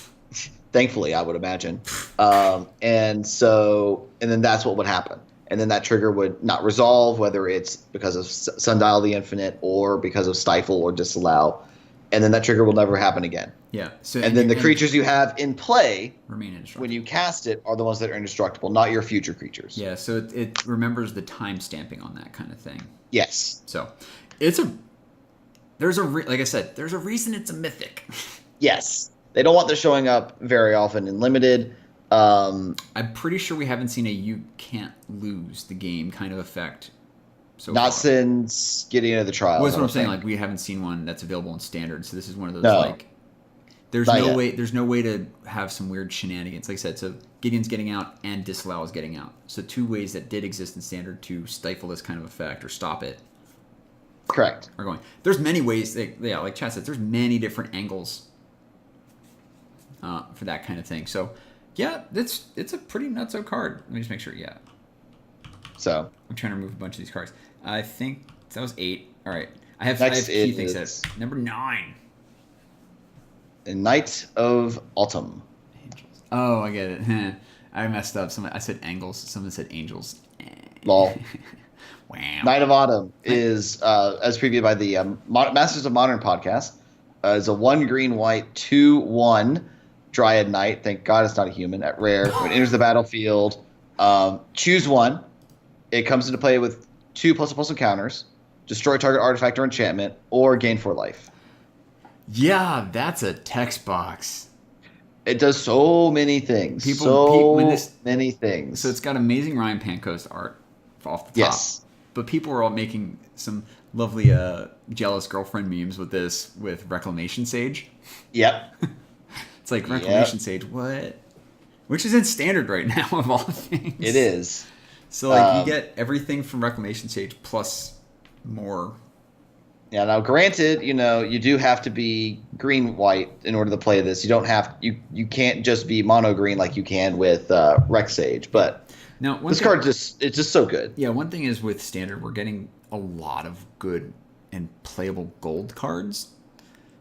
Thankfully, I would imagine. And then that's what would happen. And then that trigger would not resolve, whether it's because of Sundial of the Infinite or because of Stifle or Disallow. And then that trigger will never happen again. Yeah. And then the creatures you have in play remain indestructible. When you cast it are the ones that are indestructible, not your future creatures. Yeah, so it remembers the time stamping on that kind of thing. Yes. So like I said, there's a reason it's a mythic. Yes. They don't want this showing up very often in limited. I'm pretty sure we haven't seen a you can't lose the game kind of effect so Not far. Since getting into the trials. Well, that's what I'm saying. Like, we haven't seen one that's available in standard. So this is one of those there's no way to have some weird shenanigans. Like I said, so Gideon's getting out and Disallow is getting out. So 2 ways that did exist in standard to stifle this kind of effect or stop it. Correct. Are going. There's many ways. Like Chad said, there's many different angles for that kind of thing. So yeah, it's a pretty nutso card. Let me just make sure. Yeah. So I'm trying to remove a bunch of these cards. I think that was 8. All right. I have Next key things. That's number 9. The Knight of Autumn. Oh, I get it. I messed up. I said angles. Someone said angels. Lol. Wow. Knight of Autumn is, as previewed by the Masters of Modern podcast, is a 1 green white 2/1 Dryad Knight. Thank God it's not a human at rare. When it enters the battlefield, choose one. It comes into play with 2+++ encounters, destroy target artifact or enchantment, or gain 4 life. Yeah, that's a text box. It does so many things. Many things. So it's got amazing Ryan Pancoast art off the top. Yes. But people are all making some lovely jealous girlfriend memes with this, with Reclamation Sage. Yep. It's like, Reclamation Sage, what? Which is in standard right now, of all things. It is. So, like, you get everything from Reclamation Sage plus more. Yeah, now granted, you do have to be green-white in order to play this. You don't have you can't just be mono-green like you can with Rec Sage, but now this card it's just so good. Yeah, one thing is with standard, we're getting a lot of good and playable gold cards.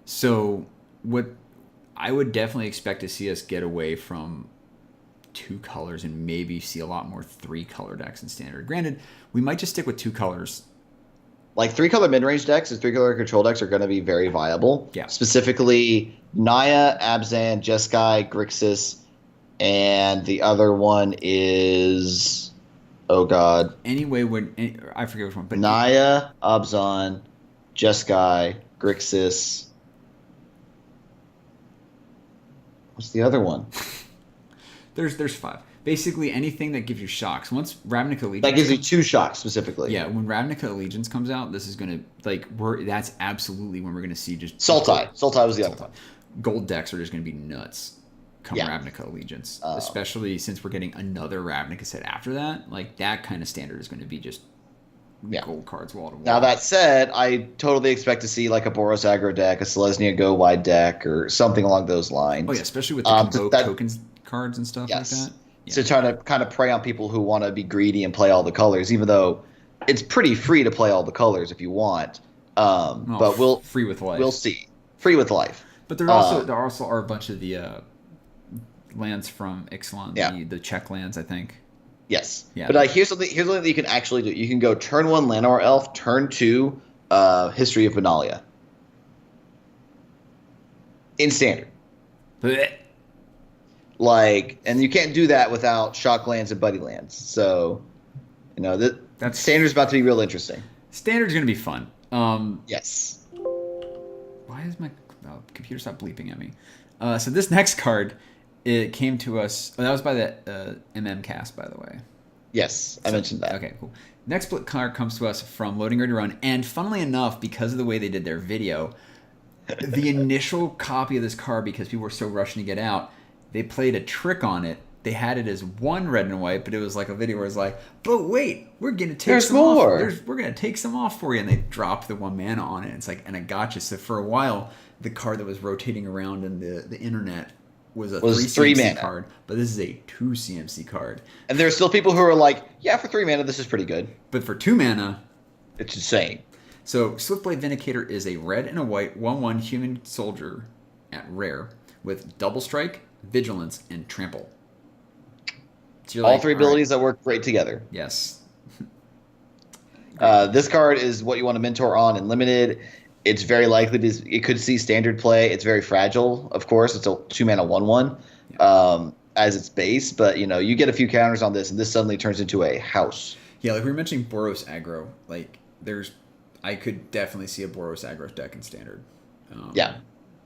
So what I would definitely expect to see us get away from 2 colors and maybe see a lot more 3-color decks in standard. Granted, we might just stick with 2 colors. Like 3-color mid-range decks and 3-color control decks are going to be very viable. Yeah. Specifically, Naya, Abzan, Jeskai, Grixis, and the other one is, oh god. Anyway, I forget which one, but Naya, Abzan, Jeskai, Grixis. What's the other one? There's 5. Basically, anything that gives you shocks. Once Ravnica Allegiance... That gives you 2 shocks, specifically. Yeah, when Ravnica Allegiance comes out, this is going to... that's absolutely when we're going to see just... Sultai. Sultai was the other one. Gold decks are just going to be nuts come Ravnica Allegiance. Especially since we're getting another Ravnica set after that. Like, that kind of standard is going to be just gold cards wall to wall. Now, that said, I totally expect to see, like, a Boros aggro deck, a Selesnya go-wide deck, or something along those lines. Oh, yeah, especially with the tokens cards and stuff like that. Yeah. So trying to kind of prey on people who want to be greedy and play all the colors, even though it's pretty free to play all the colors if you want. But free with life. We'll see. Free with life. But there also are a bunch of the lands from Ixalan, the Czech lands, I think. Yes. Yeah. But here's something that you can actually do. You can go turn 1 Llanowar Elf, turn 2 History of Benalia. In standard. Blech. And you can't do that without shock lands and buddy lands. So, that standard's about to be real interesting. Standard's going to be fun. Yes. Why is my computer stop bleeping at me? So this next card, it came to us. Oh, that was by the cast, by the way. Yes, I mentioned that. Okay, cool. Next split card comes to us from Loading Ready Run, and funnily enough, because of the way they did their video, the initial copy of this card, because people were so rushing to get out, they played a trick on it. They had it as 1 red and white, but it was like a video where it's like, but wait, we're going to take some more. off. We're going to take some off for you. And they dropped the 1 mana on it. It's like, and I gotcha. So for a while, the card that was rotating around in the internet was a 3 CMC mana card, but this is a 2 CMC card. And there's still people who are like, yeah, for 3 mana, this is pretty good. But for 2 mana, it's insane. So Swiftblade Vindicator is a red and a white 1/1 human soldier at rare with double strike, vigilance, and trample. So all 3 abilities that work great together. Yes. This card is what you want to mentor on in limited. It's very likely it could see standard play. It's very fragile, of course. It's a 2 mana 1/1 as its base, but you get a few counters on this, and this suddenly turns into a house. Yeah, like we were mentioning Boros aggro. Like I could definitely see a Boros aggro deck in standard.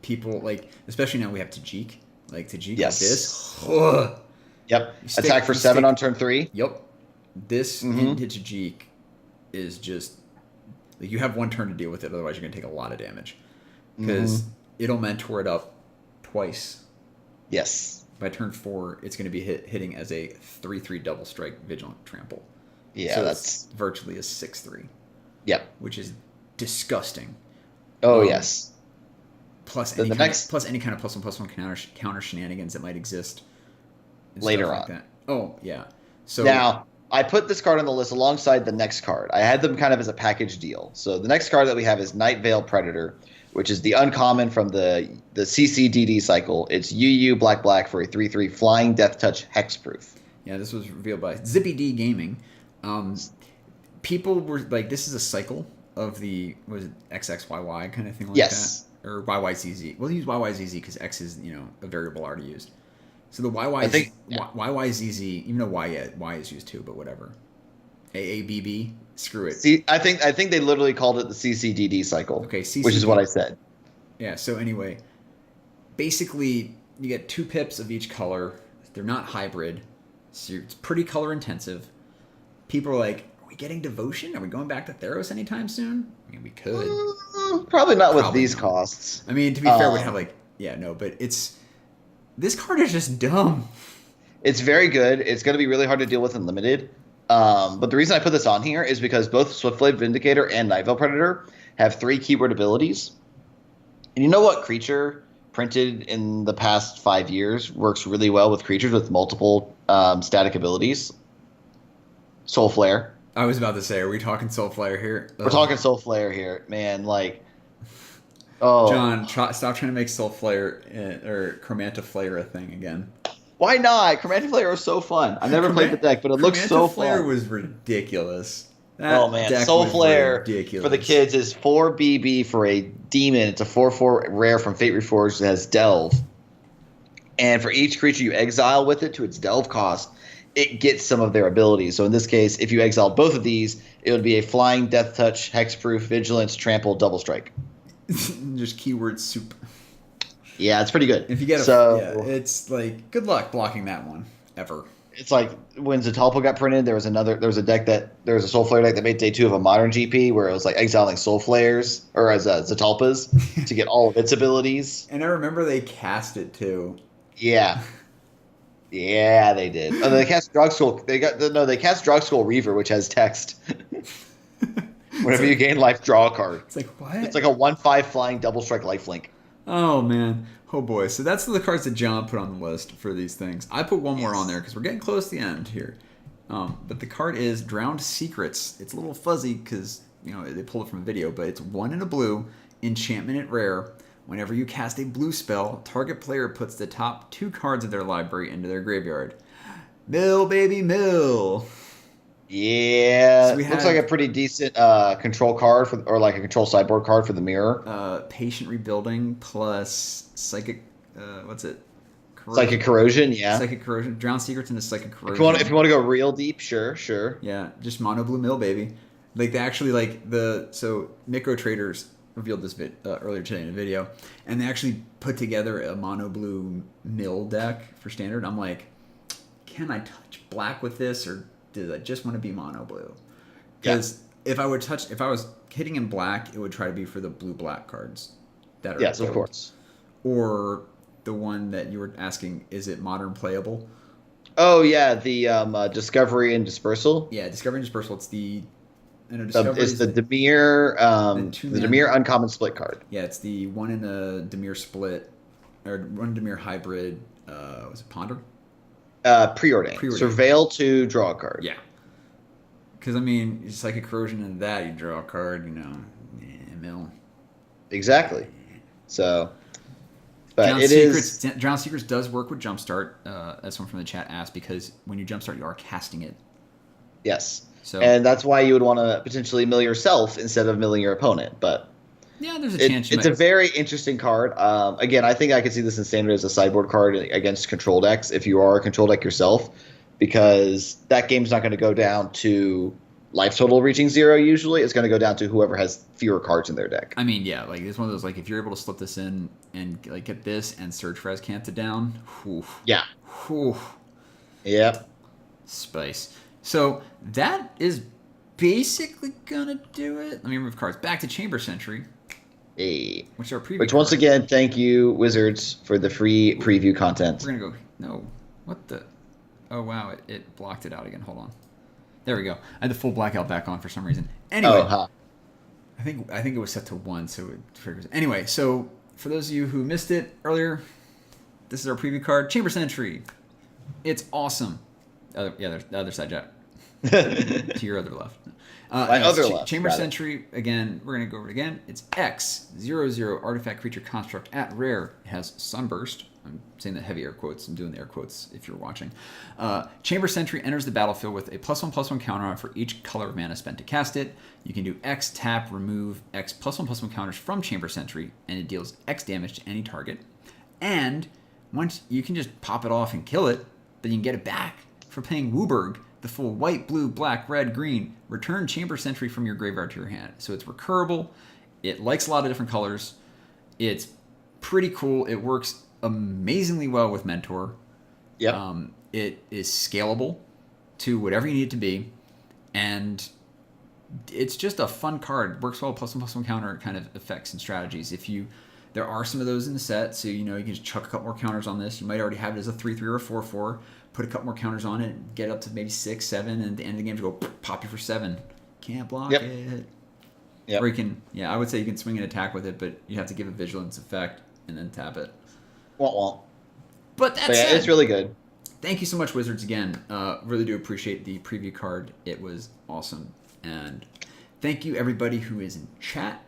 People especially now we have Tajik. Like Tajik yes. like this. Ugh. Yep. Attack for 7 on turn 3. Yep. This into Tajik is just you have 1 turn to deal with it. Otherwise, you're going to take a lot of damage because it'll mentor it up twice. Yes. By turn 4, it's going to be hitting as a 3/3 double strike vigilant trample. Yeah, so that's virtually a 6/3. Yep. Which is disgusting. Oh yes. Plus any kind of +1/+1 counter shenanigans that might exist later like on. That. Oh yeah. So now I put this card on the list alongside the next card. I had them kind of as a package deal. So the next card that we have is Night Veil Predator, which is the uncommon from the CCDD cycle. It's UU black black for a 3/3 flying death touch hexproof. Yeah, this was revealed by Zippy D Gaming. People were like, this is a cycle of the, was it XXYY kind of thing like Yes. that? Or YYZZ. We'll use YYZZ because X is, a variable already used. So the YY, I think, yeah. YYZZ, even though Y is used too, but whatever. AABB, screw it. See, I think they literally called it the CCDD cycle. Okay, which is what I said. Yeah, so anyway, basically you get 2 pips of each color. They're not hybrid. So it's pretty color intensive. People are like, are we getting Devotion? Are we going back to Theros anytime soon? I mean, we could. Probably not with these costs. I mean, to be fair, we'd have but this card is just dumb. It's very good. It's going to be really hard to deal with in limited. But the reason I put this on here is because both Swiftblade Vindicator and Night Veil Predator have 3 keyword abilities. And you know what creature printed in the past 5 years works really well with creatures with multiple static abilities? Soul Flare. I was about to say, are we talking Soul Flare here? We're talking Soul Flare here, man. Oh, John, stop trying to make Soul Flare or Chromanta Flare a thing again. Why not? Chromanta Flare is so fun. I never played the deck, but it looks so fun. Flare was ridiculous. Soul Flare for the kids is 4 BB for a demon. It's a 4/4 rare from Fate Reforged that has Delve. And for each creature you exile with it to its Delve cost, it gets some of their abilities. So in this case, if you exiled both of these, it would be a flying, death touch, hexproof, vigilance, trample, double strike. Just keyword soup. Yeah, it's pretty good. If you get it's like good luck blocking that one ever. It's like when Zetalpa got printed, there was a Soul Flare deck that made day 2 of a modern GP where it was like exiling Soul Flares or as Zetalpas to get all of its abilities. And I remember they cast it too. Yeah. Yeah, they did. Oh, they cast Drogsoul. They cast Drogsoul Reaver, which has text. Whenever you gain life, draw a card. It's like, what? It's like a 1/5 flying double strike lifelink. Oh man, oh boy. So that's the cards that John put on the list for these things. I put one more on there because we're getting close to the end here. But the card is Drowned Secrets. It's a little fuzzy because they pulled it from a video, but it's 1 in a blue, enchantment at rare. Whenever you cast a blue spell, target player puts the top 2 cards of their library into their graveyard. Mill, baby, mill. Yeah, so looks like a pretty decent control card or like a control sideboard card for the mirror. Patient Rebuilding plus Psychic. What's it? Corrosion. Psychic Corrosion. Yeah. Psychic Corrosion. Drowned Secrets into Psychic Corrosion. If you want to go real deep, sure. Yeah, just mono blue mill, baby. Like they actually so Micro Traders revealed this earlier today in a video, and they actually put together a mono blue mill deck for standard. I'm like, can I touch black with this, or did I just want to be mono blue? Because if I was hitting in black, it would try to be for the blue black cards that are yes, gold. Of course. Or the one that you were asking, is it modern playable? Oh yeah, the Discovery and Dispersal. Yeah, Discovery and Dispersal. It's the it's the Dimir the Dimir uncommon split card. Yeah, it's the one in the Dimir split or one Dimir hybrid. Was it Ponder? Preordained. Surveil to draw a card. Yeah. Because, I mean, it's like a corrosion into that. You draw a card, mill. Exactly. So, but Drowned Secrets does work with Jumpstart, as someone from the chat asked, because when you Jumpstart, you are casting it. Yes. So, and that's why you would want to potentially mill yourself instead of milling your opponent. But yeah, there's a chance. It's a very interesting card. Again, I think I could see this in standard as a sideboard card against control decks if you are a control deck yourself, because that game's not going to go down to life total reaching 0 usually. It's going to go down to whoever has fewer cards in their deck. I mean, yeah, like it's one of those, like if you're able to slip this in and like get this and Surge for Azcanta down, whew. Yeah. Whew. Yep. Spice. So that is basically gonna do it. Let me move cards back to Chamber Sentry. Hey. Which are preview. Which once again, thank you Wizards for the free preview content. We're gonna go. No, what the? Oh wow, it blocked it out again. Hold on. There we go. I had the full blackout back on for some reason. Anyway, I think it was set to 1, so it triggers. Anyway, so for those of you who missed it earlier, this is our preview card, Chamber Sentry. It's awesome. The other side, Jack. To your other left. My other left. Chamber Got it. Sentry, again, we're going to go over it again. It's X00 artifact creature construct at rare. It has Sunburst. I'm saying the heavy air quotes. I'm doing the air quotes if you're watching. Chamber Sentry enters the battlefield with a +1/+1 counter on for each color of mana spent to cast it. You can do X tap, remove X +1/+1 counters from Chamber Sentry, and it deals X damage to any target. And once you can just pop it off and kill it, but you can get it back for playing Wooburg, the full white, blue, black, red, green. Return Chamber Sentry from your graveyard to your hand. So it's recurable. It likes a lot of different colors. It's pretty cool. It works amazingly well with Mentor. Yep. It is scalable to whatever you need it to be. And it's just a fun card. Works well with +1/+1 counter kind of effects and strategies. There are some of those in the set, so you can just chuck a couple more counters on this. You might already have it as a 3/3 or a 4/4. Put a couple more counters on it, get up to maybe 6, 7, and at the end of the game, just go pop you for 7. Can't block it. Yep. Or you can, I would say you can swing an attack with it, but you have to give a vigilance effect and then tap it. Won't. But that's it. It's really good. Thank you so much, Wizards, again. Really do appreciate the preview card. It was awesome. And thank you, everybody who is in chat.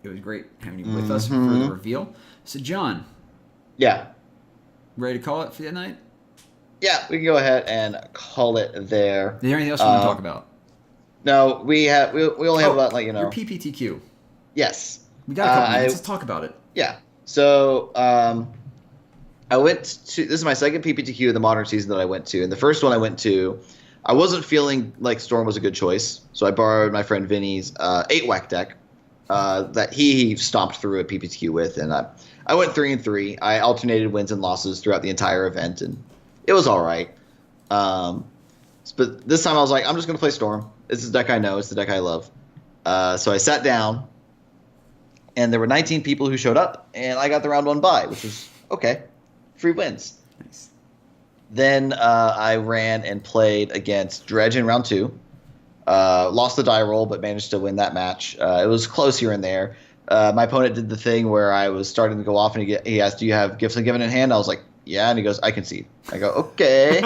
It was great having you with us for the reveal. So, John. Yeah. Ready to call it for the night? Yeah, we can go ahead and call it there. Is there anything else you want to talk about? No, we only have about your PPTQ. Yes. We got a couple minutes. Let's talk about it. Yeah. So I went to, this is my second PPTQ of the Modern season that I went to, and the first one I went to, I wasn't feeling like Storm was a good choice, so I borrowed my friend Vinny's 8-whack deck that he stomped through a PPTQ with, and I went 3-3. I alternated wins and losses throughout the entire event, and it was all right. But this time I was like, I'm just going to play Storm. It's the deck I know. It's the deck I love. So I sat down, and there were 19 people who showed up, and I got the round 1 bye, which was okay. Free wins. Nice. Then I ran and played against Dredge in round 2. Lost the die roll, but managed to win that match. It was close here and there. My opponent did the thing where I was starting to go off, and he asked, "Do you have Gifts Ungiven in hand?" I was like, "Yeah," and he goes, "I concede." I go, "Okay,"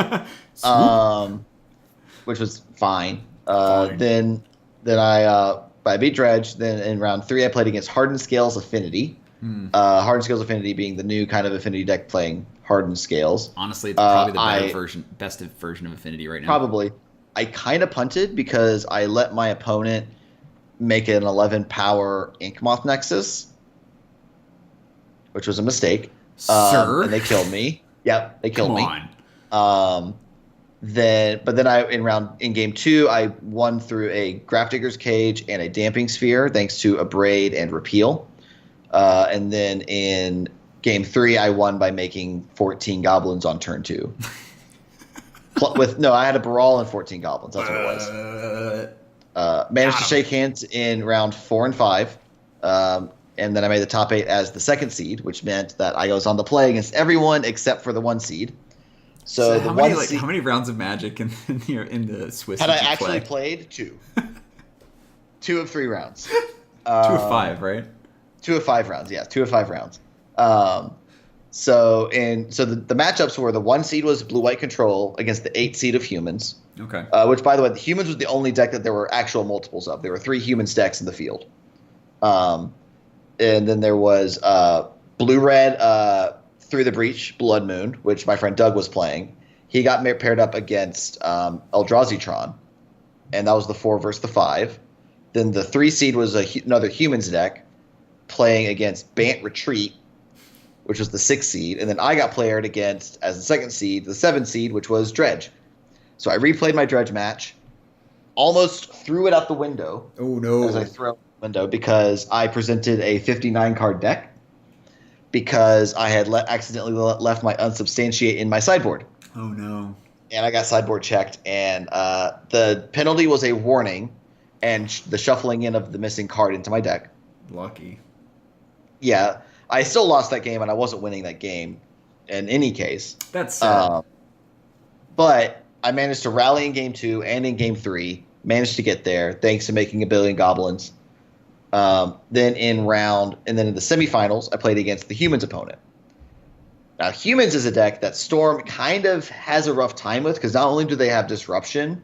which was fine. Then I beat Dredge. Then in round 3, I played against Hardened Scales Affinity. Hardened Scales Affinity being the new kind of Affinity deck playing Hardened Scales. Honestly, it's probably the best version of Affinity right now. Probably. I kind of punted because I let my opponent make an 11-power Inkmoth Nexus, which was a mistake. Sir? And they killed me. Yep, they killed me. Come on. Then in game 2, I won through a Grafdigger's Cage and a Damping Sphere, thanks to Abrade and Repeal. And then in game 3, I won by making 14 goblins on turn 2. I had a Baral and 14 goblins. That's what it was. Managed to shake hands in round 4 and 5. And then I made the top 8 as the 2nd seed, which meant that I was on the play against everyone except for the 1 seed. So how many rounds of Magic in the Swiss had I actually played? 2. 2 of 3 rounds. 2 of 5, right? 2 of 5 rounds, yeah. 2 of 5 rounds. So the matchups were the 1 seed was Blue-White Control against the 8 seed of Humans. Okay. Which, by the way, the Humans was the only deck that there were actual multiples of. There were 3 Humans decks in the field. And then there was Blue-Red Through the Breach, Blood Moon, which my friend Doug was playing. He got paired up against Eldrazi-Tron, and that was the 4 versus the 5. Then the 3 seed was another Humans deck playing against Bant Retreat, which was the 6 seed. And then I got paired against, as the 2nd seed, the 7 seed, which was Dredge. So I replayed my Dredge match, almost threw it out the window. Oh, no. As I threw out the window because I presented a 59-card deck because I had accidentally left my Unsubstantiate in my sideboard. Oh, no. And I got sideboard checked, and the penalty was a warning and the shuffling in of the missing card into my deck. Lucky. Yeah. I still lost that game, and I wasn't winning that game in any case. That's sad. But I managed to rally in game 2 and in game 3. Managed to get there thanks to making a billion goblins. Then in the semifinals, I played against the Humans opponent. Now, Humans is a deck that Storm kind of has a rough time with because not only do they have Disruption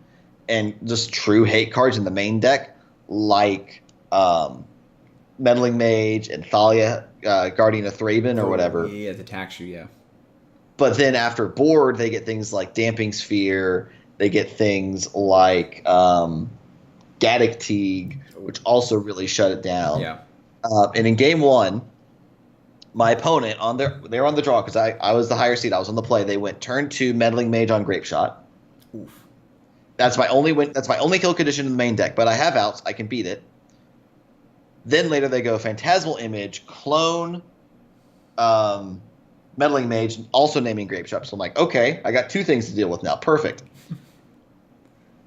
and just true hate cards in the main deck, like Meddling Mage and Thalia, Guardian of Thraben or whatever. Yeah, the tax you, yeah. But then after board, they get things like Damping Sphere. They get things like Gaddock Teague, which also really shut it down. Yeah. And in game one, my opponent they were on the draw because I was the higher seed. I was on the play. They went turn 2 Meddling Mage on Grape Shot. Oof. That's my only win. That's my only kill condition in the main deck. But I have outs. I can beat it. Then later they go Phantasmal Image, clone, Meddling Mage, also naming Grape Shot. So I'm like, okay, I got 2 things to deal with now. Perfect.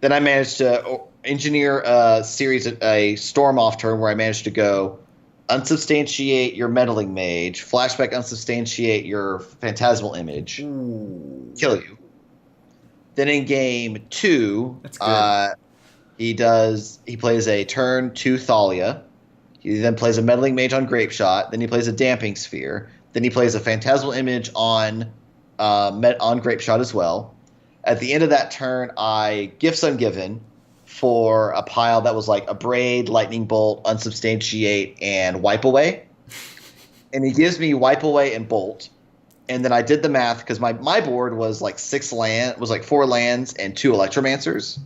Then I managed to engineer a storm off turn where I managed to go unsubstantiate your Meddling Mage, flashback unsubstantiate your Phantasmal Image, kill you. Then in game 2, he plays a turn 2 Thalia. He then plays a Meddling Mage on Grape Shot. Then he plays a Damping Sphere. Then he plays a Phantasmal Image on Grape Shot as well. At the end of that turn, I Gifts Ungiven for a pile that was like Abrade, Lightning Bolt, Unsubstantiate, and Wipe Away. And he gives me Wipe Away and Bolt. And then I did the math because my board was like 4 lands and 2 Electromancers.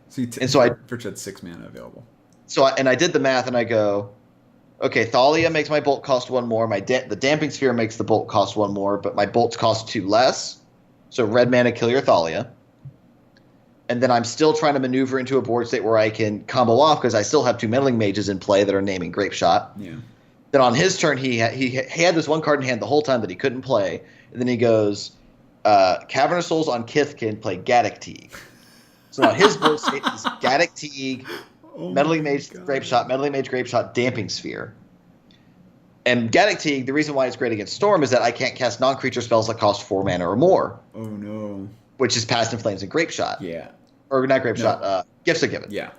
So I had 6 mana available. So I did the math and I go, okay, Thalia makes my bolt cost 1 more. The Damping Sphere makes the bolt cost 1 more, but my bolts cost 2 less. So red mana, kill your Thalia. And then I'm still trying to maneuver into a board state where I can combo off because I still have 2 Meddling Mages in play that are naming Grape Shot. Yeah. Then on his turn, he had this 1 card in hand the whole time that he couldn't play. And then he goes, Cavernous Souls on Kith can play Gaddock Teague. So now his board state is Gaddock Teague, Meddling Mage, Grape Shot, Meddling Mage, Grape Shot, Damping Sphere. And Gaddock Teague, the reason why it's great against Storm is that I can't cast non-creature spells that cost 4 mana or more. Oh, no. Which is Past in Flames and Grape Shot. Yeah. Or not Grape Shot, Gifts Ungiven. Yeah.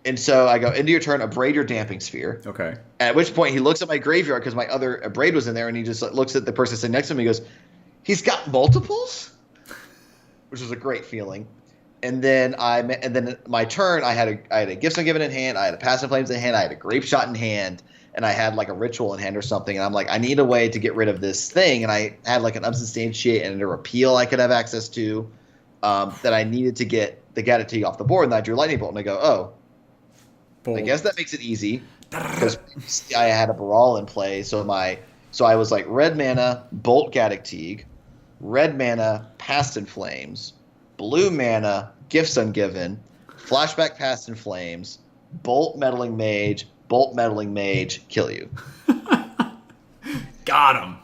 And so I go, into your turn, Abrade your Damping Sphere. Okay. At which point he looks at my graveyard because my other Abrade was in there, and he just looks at the person sitting next to him and he goes, he's got multiples? Which was a great feeling. And then my turn, I had a Gifts Ungiven in hand, I had a Past in Flames in hand, I had a Grape Shot in hand, and I had like a Ritual in hand or something. And I'm like, I need a way to get rid of this thing. And I had like an Unsubstantiate and a Repeal I could have access to that I needed to get the Gaddock Teague off the board. And I drew Lightning Bolt. And I go, oh, Bolt. I guess that makes it easy because I had a Baral in play. So I was like, red mana, Bolt Gaddock Teague, red mana, Past in Flames, blue mana, Gifts Ungiven, flashback Past in Flames, Bolt Meddling Mage, Bolt Meddling Mage, kill you. Got him.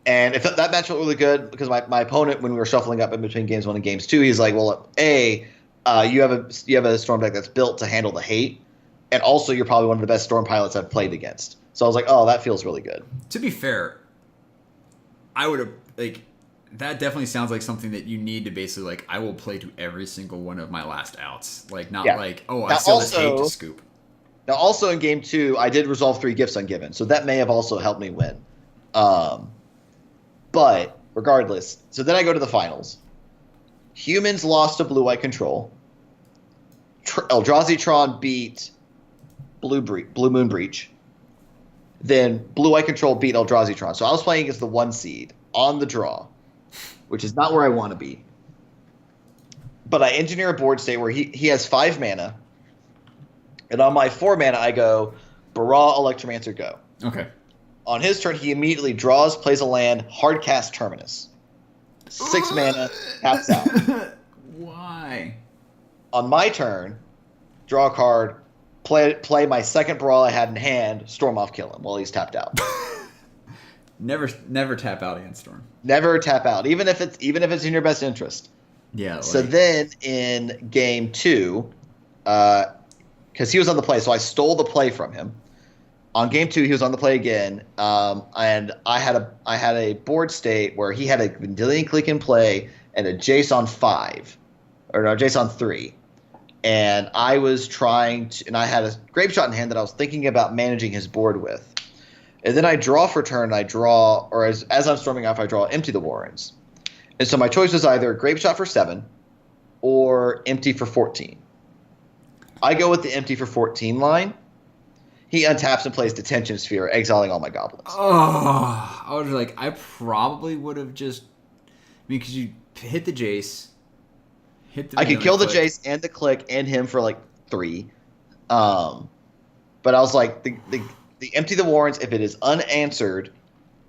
And if that match went really good because my opponent, when we were shuffling up in between games 1 and games 2, he's like, well, you have a Storm deck that's built to handle the hate, and also you're probably one of the best Storm pilots I've played against. So I was like, oh, that feels really good. To be fair, I would have that definitely sounds like something that you need to basically I will play to every single one of my last outs. I still just hate to scoop. Now, also in game 2, I did resolve 3 Gifts Ungiven, so that may have also helped me win. But regardless, so then I go to the finals. Humans lost to Blue-White Control. Eldrazi beat Blue Moon Breach. Then Blue-White Control beat Eldrazi. So I was playing against the 1 seed on the draw, which is not where I want to be. But I engineer a board state where he has 5 mana. And on my 4 mana, I go, Baral, Electromancer, go. Okay. On his turn, he immediately draws, plays a land, hardcast Terminus. 6 mana, taps out. Why? On my turn, draw a card, play my second Baral I had in hand, storm off, kill him while he's tapped out. Never tap out against Storm. Never tap out, even if it's in your best interest. Yeah. So then in game 2, because he was on the play, so I stole the play from him. On game 2, he was on the play again, and I had a board state where he had a Vendilion Clique in play and a Jason 5, or no, Jason 3, and I was trying to, and I had a Grape Shot in hand that I was thinking about managing his board with, and then I draw for turn. As I'm storming off, I draw Empty the Warrens, and so my choice was either Grape Shot for 7 or Empty for 14. I go with the empty for 14 line. He untaps and plays Detention Sphere, exiling all my goblins. Oh, I was like, I probably would have just. I mean, because you hit the Jace, hit the. I could kill the click. Jace and the Click and him for like 3. But I was like, the Empty the Warrens, if it is unanswered,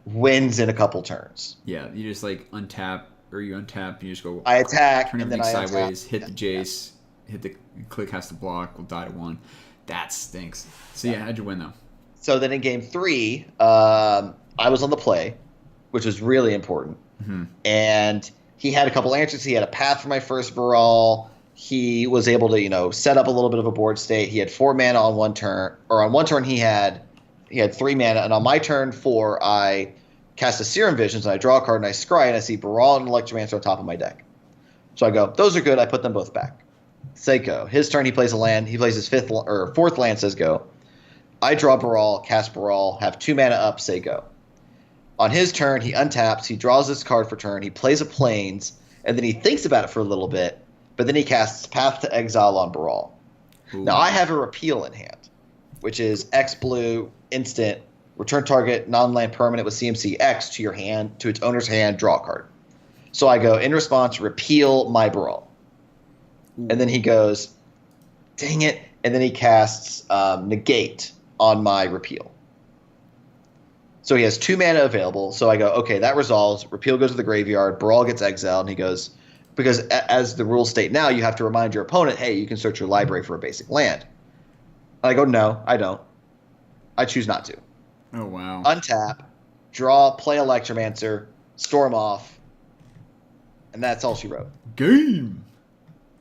wins in a couple turns. Yeah, you just like untap, or you untap, you just go. I attack, turn and then everything I sideways, untap. hit the Jace, hit the Click has to block, will die to 1. That stinks. So yeah, how'd you win though? So then in game 3, I was on the play, which was really important. Mm-hmm. And he had a couple answers. He had a path for my first Baral. He was able to, set up a little bit of a board state. He had 4 mana on one turn, or on one turn he had 3 mana, and on my turn 4 I cast a Serum Visions and I draw a card and I scry and I see Baral and Electromancer on top of my deck. So I go, those are good. I put them both back. Say go. His turn, he plays a land. He plays his 4th land. Says go. I draw Baral, cast Baral, have 2 mana up. Say go. On his turn, he untaps. He draws this card for turn. He plays a Plains, and then he thinks about it for a little bit. But then he casts Path to Exile on Baral. Ooh. Now I have a Repeal in hand, which is X blue instant. Return target non-land permanent with CMC X to your hand, to its owner's hand. Draw a card. So I go in response, repeal my Baral. And then he goes, dang it. And then he casts Negate on my repeal. So he has 2 mana available. So I go, okay, that resolves. Repeal goes to the graveyard. Baral gets exiled. And he goes, because as the rules state now, you have to remind your opponent, hey, you can search your library for a basic land. And I go, no, I don't. I choose not to. Oh, wow. Untap, draw, play Electromancer, storm off. And that's all she wrote. Game.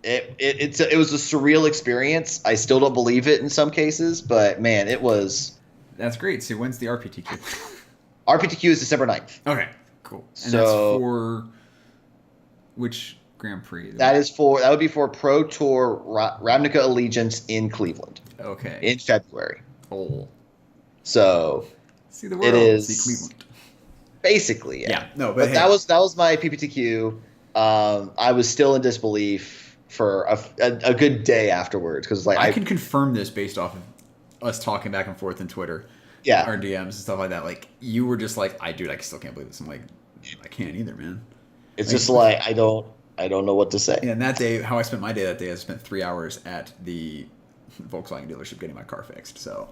It was a surreal experience. I still don't believe it in some cases, but man, it was. That's great. So when's the RPTQ? RPTQ is December 9th. Okay, cool. And So- that's for which Grand Prix? That would be for Pro Tour Ravnica Allegiance in Cleveland Okay. in February. Oh. So See the world. it is See Cleveland. basically Yeah. No, But hey, that was my PPTQ. I was still in disbelief for a good day afterwards because I can confirm this based off of us talking back and forth in Twitter. Yeah. Our DMs and stuff like that. Like you were just like, I still can't believe this. I'm like, I can't either, man. It's just like I don't know what to say. And that day, how I spent my day that day, I spent 3 hours at the Volkswagen dealership getting my car fixed. So,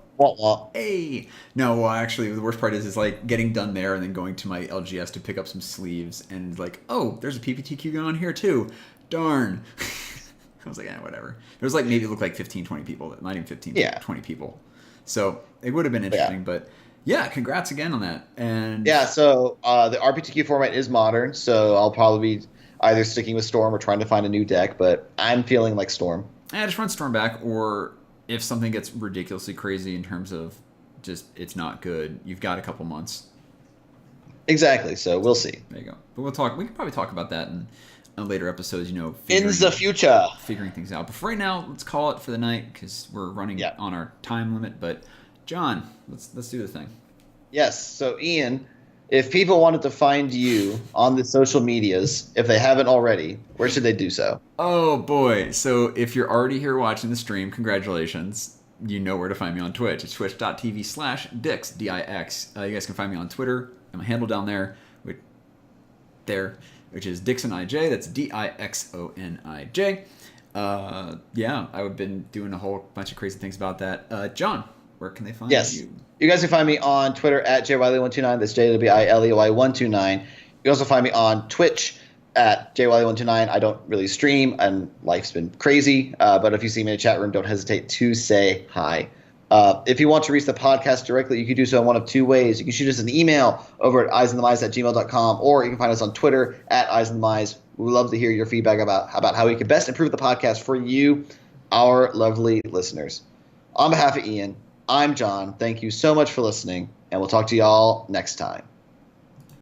hey, no, well, actually, the worst part is like getting done there and then going to my LGS to pick up some sleeves and like, oh, there's a PPTQ going on here too. Darn. I was like, whatever. There was like maybe it looked like 15, 20 people, not even 15, 20 people. So it would have been interesting, but yeah, congrats again on that. And yeah, so the RPTQ format is modern, so I'll probably be either sticking with Storm or trying to find a new deck, but I'm feeling like Storm. I just run Storm back, or if something gets ridiculously crazy in terms of just it's not good, you've got a couple months. Exactly, so we'll see. There you go. But we can probably talk about that in later episodes, In the future. figuring things out. But for right now, let's call it for the night because we're running on our time limit. But John, let's do the thing. Yes. So Ian, if people wanted to find you on the social medias, if they haven't already, where should they do so? Oh boy! So if you're already here watching the stream, congratulations. You know where to find me on Twitch. It's twitch.tv/Dix, D-I-X. You guys can find me on Twitter. And my handle down there, which is DixonIJ. That's DIXONIJ. Yeah, I've been doing a whole bunch of crazy things about that. John, where can they find you? You guys can find me on Twitter at JWiley129. That's JWiley129. You can also find me on Twitch at JWiley129. I don't really stream, and life's been crazy. But if you see me in a chat room, don't hesitate to say hi. If you want to reach the podcast directly, you can do so in one of 2 ways. You can shoot us an email over at eyesandthemise@gmail.com, or you can find us on Twitter at eyesandthemise. We would love to hear your feedback about how we can best improve the podcast for you, our lovely listeners. On behalf of Ian, I'm John. Thank you so much for listening, and we'll talk to y'all next time.